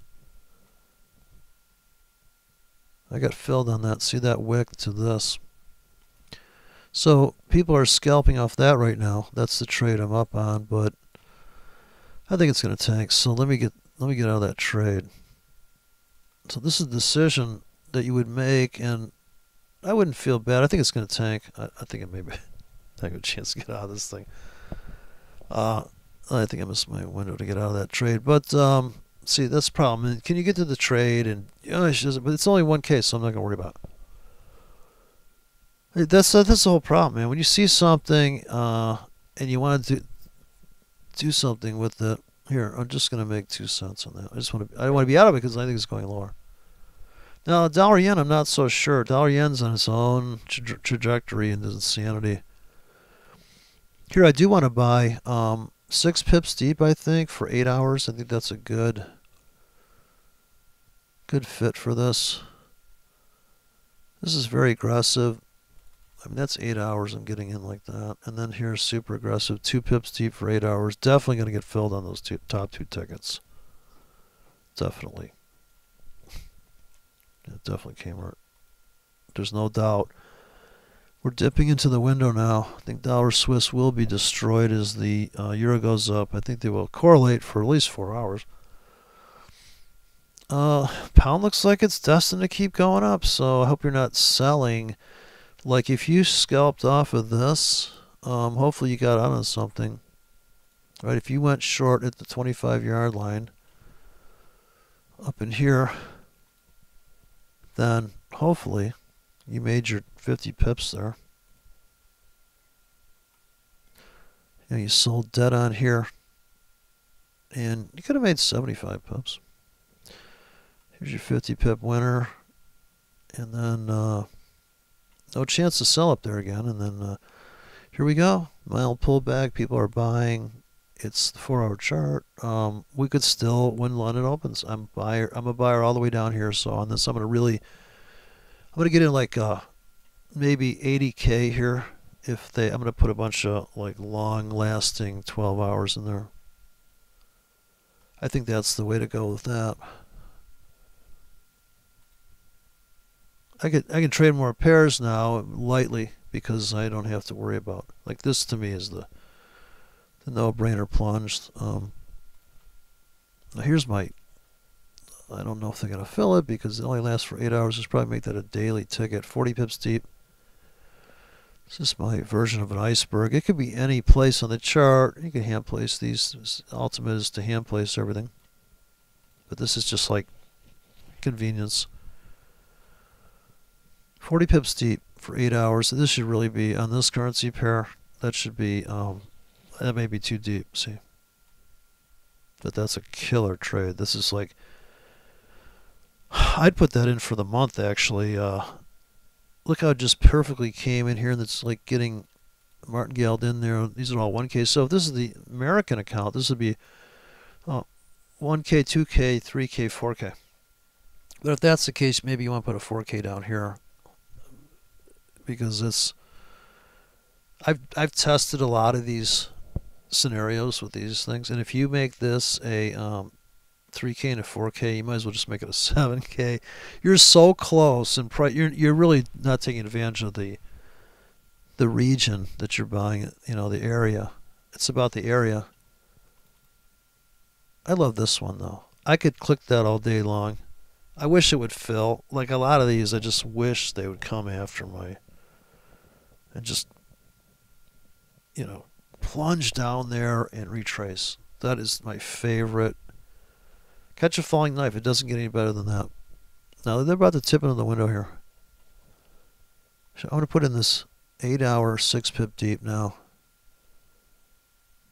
I got filled on that. See that wick to this. So people are scalping off that right now. That's the trade I'm up on, but I think it's going to tank. So let me get out of that trade. So this is a decision that you would make, and I wouldn't feel bad. I think it's going to tank. I think it maybe I have a chance to get out of this thing. I think I missed my window to get out of that trade, but see, that's the problem. Can you get to the trade? And but it's only 1K, so I'm not going to worry about it. That's the whole problem, man. When you see something and you want to do something with it, here, I'm just going to make 2 cents on that. I want to be out of it because I think it's going lower. Now, dollar yen, I'm not so sure. Dollar yen's on its own trajectory into insanity. Here, I do want to buy 6 pips deep, I think, for 8 hours. I think that's a good fit for this. This is very aggressive. I mean, that's 8 hours I'm getting in like that. And then here's super aggressive. 2 pips deep for 8 hours. Definitely going to get filled on those top 2 tickets. Definitely. It definitely came right. There's no doubt We're dipping into the window now. I think dollar Swiss will be destroyed as the euro goes up. I think they will correlate for at least 4 hours. Pound looks like it's destined to keep going up, so I hope you're not selling. Like if you scalped off of this, hopefully you got out on something. Right, if you went short at the 25-yard line up in here, then hopefully you made your 50 pips there. You know, you sold dead on here, and you could have made 75 pips. Here's your 50 pip winner, and then no chance to sell up there again. And then here we go, mild pullback. People are buying. It's the 4-hour chart. We could still win when it opens. I'm a buyer all the way down here. So on this, I'm gonna get in like maybe 80K here. I'm gonna put a bunch of like long-lasting 12 hours in there. I think that's the way to go with that. I can trade more pairs now lightly because I don't have to worry about, like, this to me is the no-brainer plunge. Now here's I don't know if they're going to fill it because it only lasts for 8 hours. Just probably make that a daily ticket. 40 pips deep. This is my version of an iceberg. It could be any place on the chart. You can hand place these. Ultimate is to hand place everything. But this is just like convenience. 40 pips deep for 8 hours. This should really be on this currency pair. That should be, that may be too deep, see. But that's a killer trade. This is like, I'd put that in for the month actually. Look how it just perfectly came in here, and it's like getting martingaled in there. These are all 1K. So if this is the American account, this would be 1K, 2K, 3K, 4K. But if that's the case, maybe you want to put a 4K down here. Because it's, I've tested a lot of these scenarios with these things, and if you make this a 3K and a 4K, you might as well just make it a 7K. You're so close, and you're really not taking advantage of the region that you're buying. You know, the area. It's about the area. I love this one though. I could click that all day long. I wish it would fill. Like a lot of these, I just wish they would come after and just, you know, plunge down there and retrace. That is my favorite. Catch a falling knife. It doesn't get any better than that. Now they're about to tip into the window here. So I'm going to put in this 8-hour 6-pip deep now.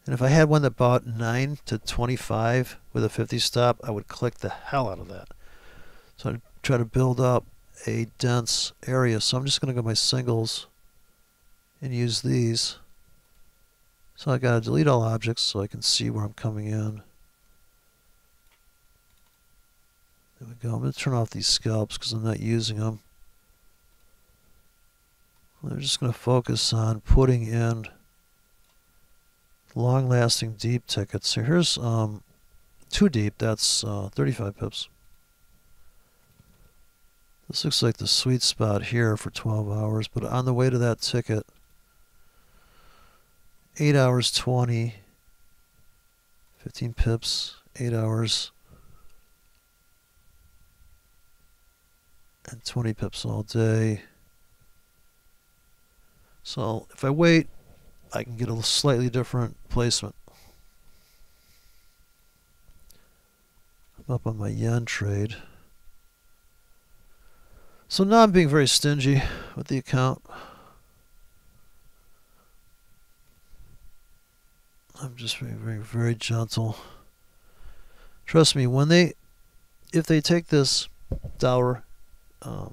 And if I had one that bought 9 to 25 with a 50 stop, I would click the hell out of that. So I'd try to build up a dense area. So I'm just going to go my singles and use these. So I got to delete all objects so I can see where I'm coming in. There we go. I'm going to turn off these scalps because I'm not using them. I'm just going to focus on putting in long-lasting deep tickets. So here's 2 deep. That's 35 pips. This looks like the sweet spot here for 12 hours, but on the way to that ticket, 8 hours 20, 15 pips, 8 hours, and 20 pips all day. So if I wait, I can get a slightly different placement. I'm up on my yen trade. So now I'm being very stingy with the account. I'm just being very, very gentle. Trust me, if they take this dollar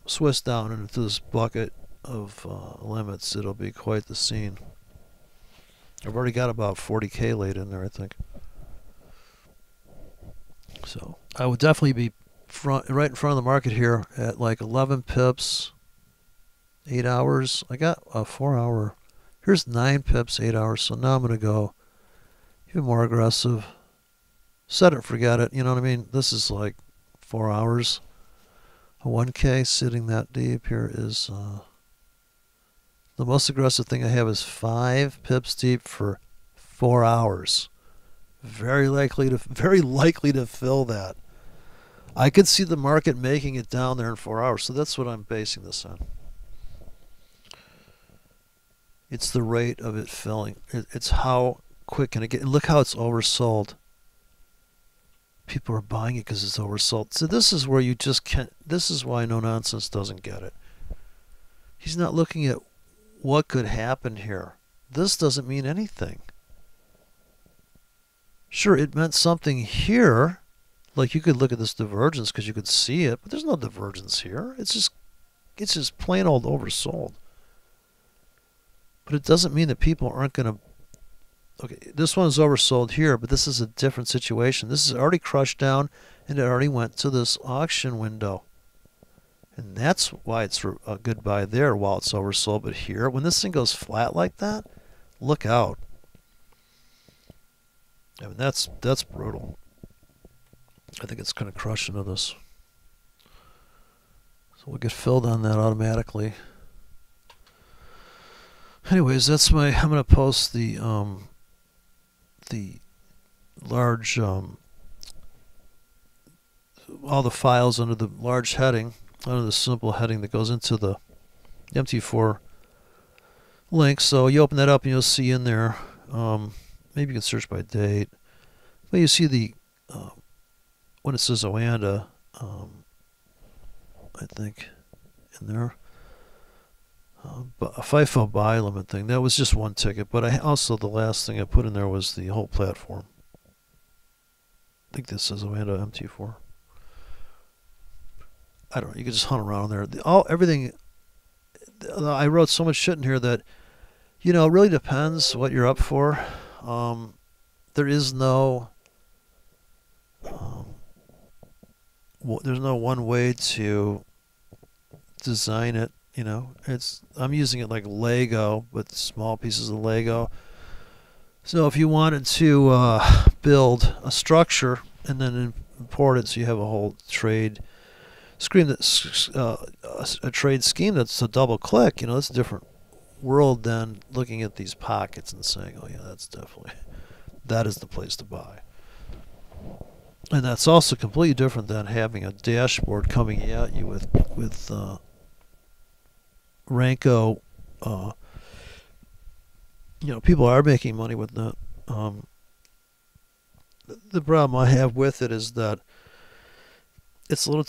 Swiss down into this bucket of limits, it'll be quite the scene. I've already got about 40K laid in there, I think. So I would definitely be right in front of the market here at like 11 pips, 8 hours. I got a 4-hour. Here's 9 pips, 8 hours. So now I'm going to go even more aggressive. Set it, forget it. You know what I mean? This is like 4 hours. A 1K sitting that deep here is The most aggressive thing I have is 5 pips deep for 4 hours. Very likely to fill that. I could see the market making it down there in 4 hours, so that's what I'm basing this on. It's the rate of it filling. It's how quick can it get. And look how it's oversold. People are buying it because it's oversold. So this is where you just can't. This is why No Nonsense doesn't get it. He's not looking at what could happen here. This doesn't mean anything. Sure, it meant something here. Like you could look at this divergence because you could see it, but there's no divergence here. It's just plain old oversold. But it doesn't mean that people aren't going to. Okay, this one is oversold here, but this is a different situation. This is already crushed down, and it already went to this auction window. And that's why it's a good buy there while it's oversold. But here, when this thing goes flat like that, look out. I mean, that's brutal. I think it's going to crush into this. So we'll get filled on that automatically. Anyways, that's my. I'm going to post the large all the files under the large heading, under the simple heading that goes into the MT4 link. So you open that up and you'll see in there. Maybe you can search by date. But you see the when it says Oanda, I think in there. But a FIFO buy limit thing. That was just one ticket, but I also the last thing I put in there was the whole platform. I think this says Oanda MT4. I don't know. You can just hunt around there. Everything. I wrote so much shit in here that, you know, it really depends what you're up for. There is no. There's no one way to design it. You know, I'm using it like Lego, but small pieces of Lego. So if you wanted to build a structure and then import it, so you have a whole trade scheme that's a trade scheme that's a double click. You know, that's a different world than looking at these pockets and saying, "Oh yeah, that is the place to buy." And that's also completely different than having a dashboard coming at you with Ranko. You know, people are making money with that. The problem I have with it is that it's a little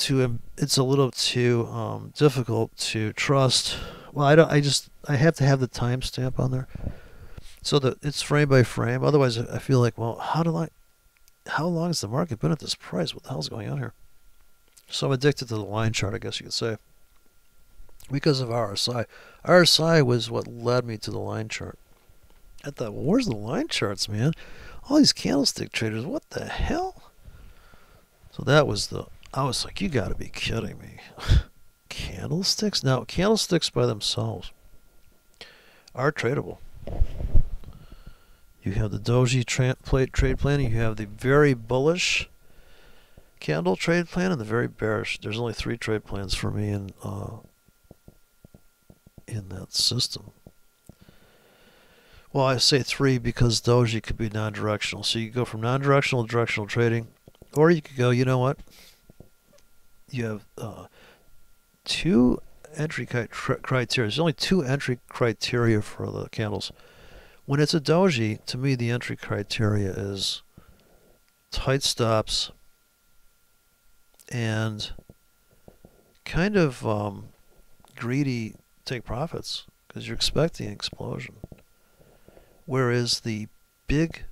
too difficult to trust. Well, I have to have the timestamp on there so that it's frame by frame. Otherwise, I feel like, well, how long has the market been at this price? What the hell's going on here? So I'm addicted to the line chart, I guess you could say, because of RSI. RSI was what led me to the line chart. I thought, well, where's the line charts, man? All these candlestick traders, what the hell? So I was like, you got to be kidding me. Candlesticks? Now, candlesticks by themselves are tradable. You have the doji trade plan. You have the very bullish candle trade plan and the very bearish. There's only 3 trade plans for me in that system. Well, I say 3 because doji could be non-directional. So you go from non-directional to directional trading, or you could go, you know what? You have 2 entry criteria. There's only 2 entry criteria for the candles. When it's a doji, to me, the entry criteria is tight stops and kind of greedy take profits because you're expecting an explosion. Whereas the big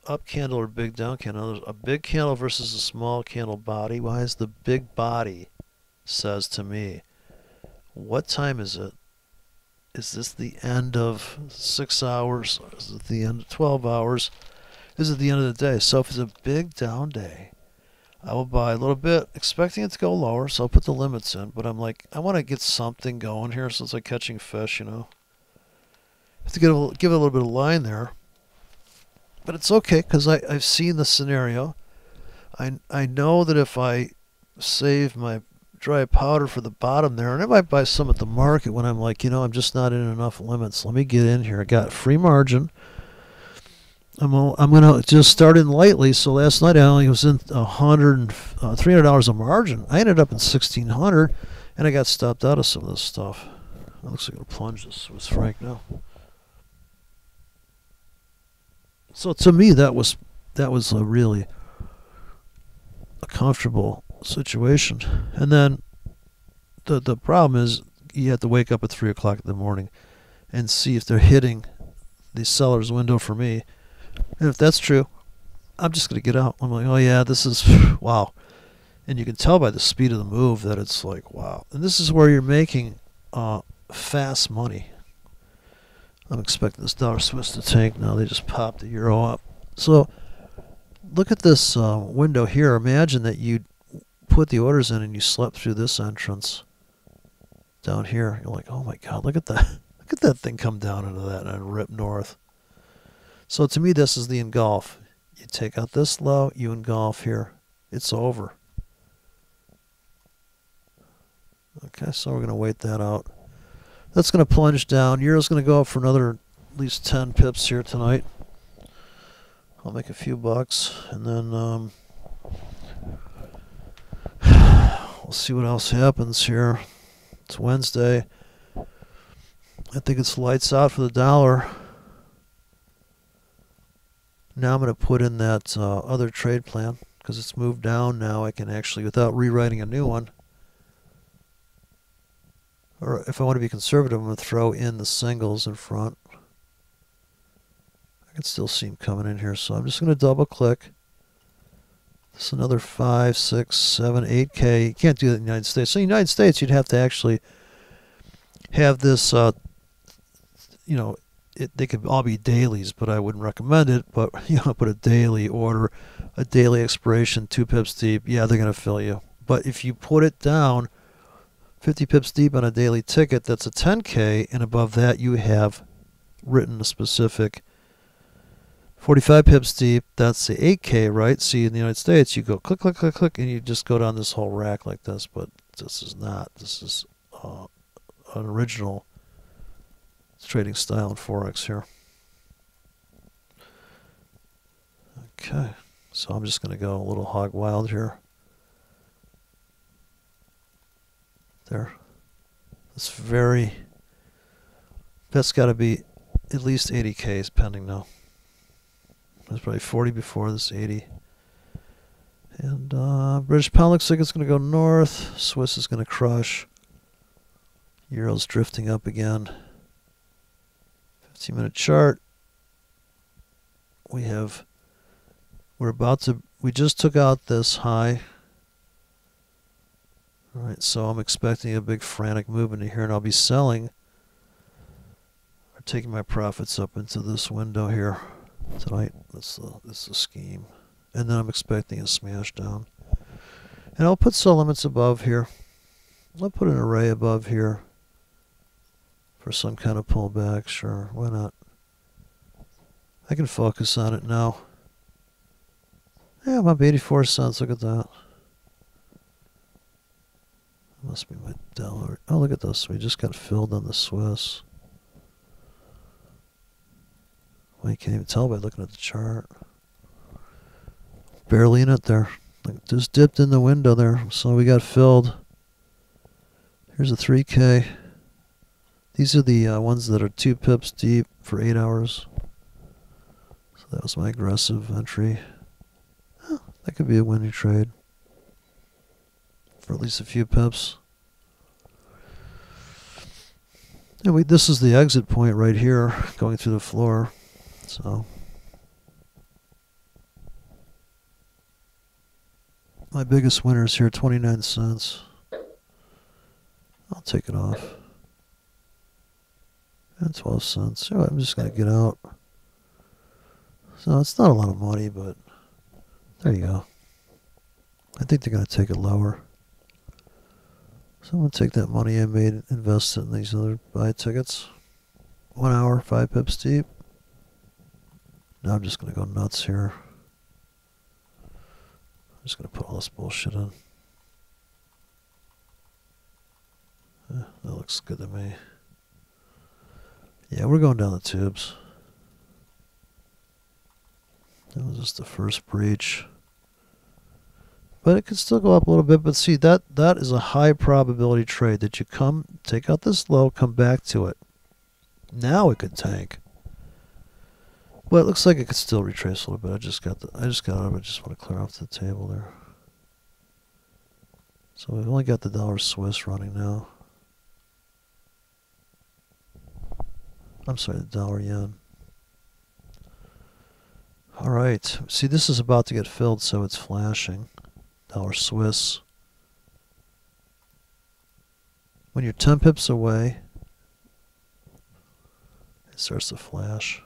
up candle or big down candle, a big candle versus a small candle body wise, the big body says to me, what time is it? Is this the end of 6 hours? Is it the end of 12 hours? Is it the end of the day? So if it's a big down day, I will buy a little bit, expecting it to go lower, so I'll put the limits in. But I'm like, I want to get something going here, so it's like catching fish, you know. I have to give it a little bit of line there. But it's okay, because I've seen the scenario. I know that if I save my dry powder for the bottom there, and I might buy some at the market when I'm like, I'm just not in enough limits. Let me get in here. I got free margin. I'm gonna just start in lightly. So last night I only was in $300 a margin. I ended up in 1,600, and I got stopped out of some of this stuff. It looks like I'm gonna plunge this Swiss franc now. So to me, that was a really a comfortable situation. And then the problem is you have to wake up at 3 o'clock in the morning and see if they're hitting the seller's window for me. And if that's true, I'm just going to get out. I'm like, oh yeah, this is wow. And you can tell by the speed of the move that it's like, wow. And this is where you're making fast money. I'm expecting this dollar Swiss to tank now. They just popped the euro up. So look at this window here. Imagine that you put the orders in and you slept through this entrance down here. You're like, oh my God, look at that. Look at that thing come down into that and rip north. So to me, this is the engulf. You take out this low, you engulf here. It's over. Okay, so we're going to wait that out. That's going to plunge down. Euro's going to go up for another at least 10 pips here tonight. I'll make a few bucks, and then we'll see what else happens here. It's Wednesday. I think it's lights out for the dollar. Now I'm going to put in that other trade plan because it's moved down now. I can actually, without rewriting a new one, or if I want to be conservative, I'm going to throw in the singles in front. I can still see them coming in here, so I'm just going to double click. This is another 5, 6, 7, 8K. You can't do that in the United States. So in the United States, you'd have to actually have this, they could all be dailies, but I wouldn't recommend it. But put a daily order, a daily expiration, 2 pips deep. Yeah, they're going to fill you. But if you put it down 50 pips deep on a daily ticket, that's a 10K, and above that you have written a specific 45 pips deep. That's the 8K, right? See, in the United States, you go click, click, click, click, and you just go down this whole rack like this. But this is not. This is an original trading style in Forex here. Okay, so I'm just going to go a little hog wild here. There. That's got to be at least 80Ks pending now. There's probably 40 before this 80. And British pound looks like it's going to go north. Swiss is going to crush. Euro's drifting up again. 15-minute chart. We just took out this high. All right, so I'm expecting a big frantic move into here, and I'll be selling or taking my profits up into this window here tonight. That's the scheme. And then I'm expecting a smash down. And I'll put sell limits above here. I'll put an array above here for some kind of pullback. Sure, why not? I can focus on it now. Yeah, I'm up 84 cents. Look at that. Must be my dollar. Oh, look at this. We just got filled on the Swiss. Well, you can't even tell by looking at the chart. Barely in it there. Like just dipped in the window there. So we got filled. Here's a 3K. These are the ones that are 2 pips deep for 8 hours. So that was my aggressive entry. Oh, that could be a winning trade. For at least a few pips. And this is the exit point right here, going through the floor. So my biggest winner is here, 29 cents. I'll take it off. And 12 cents. So I'm just going to get out. So it's not a lot of money, but there you go. I think they're going to take it lower. So I'm going to take that money I made, invest it in these other buy tickets. 1 hour, 5 pips deep. Now I'm just going to go nuts here. I'm just going to put all this bullshit in. looks good to me. Yeah, we're going down the tubes. That was just the first breach. But it could still go up a little bit. But see, that is a high probability trade that you come, take out this low, come back to it. Now it could tank. Well, it looks like it could still retrace a little bit. I just got out of it. I just want to clear off the table there. So we've only got the dollar Swiss running now. I'm sorry, the dollar yen. All right. See, this is about to get filled, so it's flashing. Dollar Swiss. When you're 10 pips away, it starts to flash.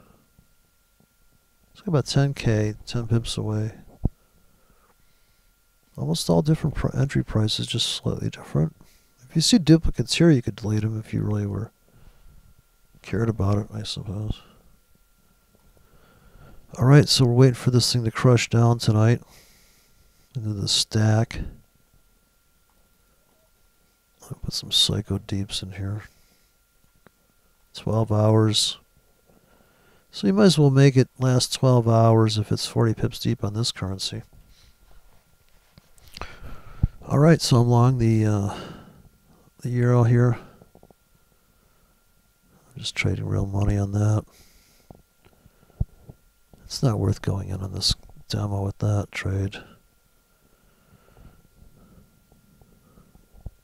It's like about 10K, 10 pips away. Almost all different entry prices, just slightly different. If you see duplicates here, you could delete them if you really were cared about it, I suppose. All right, so we're waiting for this thing to crush down tonight into the stack. I'll put some psycho deeps in here. 12 hours. So you might as well make it last 12 hours if it's 40 pips deep on this currency. All right, so I'm long the euro here. I'm just trading real money on that. It's not worth going in on this demo with that trade.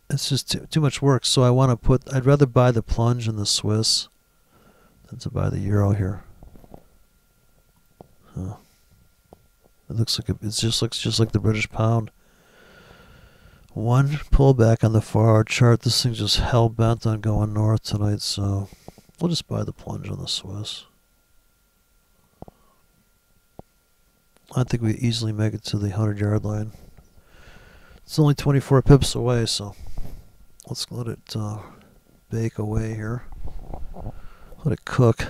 It's just too much work. So I want to put, I'd rather buy the plunge in the Swiss than to buy the euro here. Huh. It looks like it looks just like the British pound. One pullback on the far chart. This thing's just hell bent on going north tonight, so we'll just buy the plunge on the Swiss. I think we easily make it to the 100-yard line. It's only 24 pips away, so let's let it bake away here. Let it cook.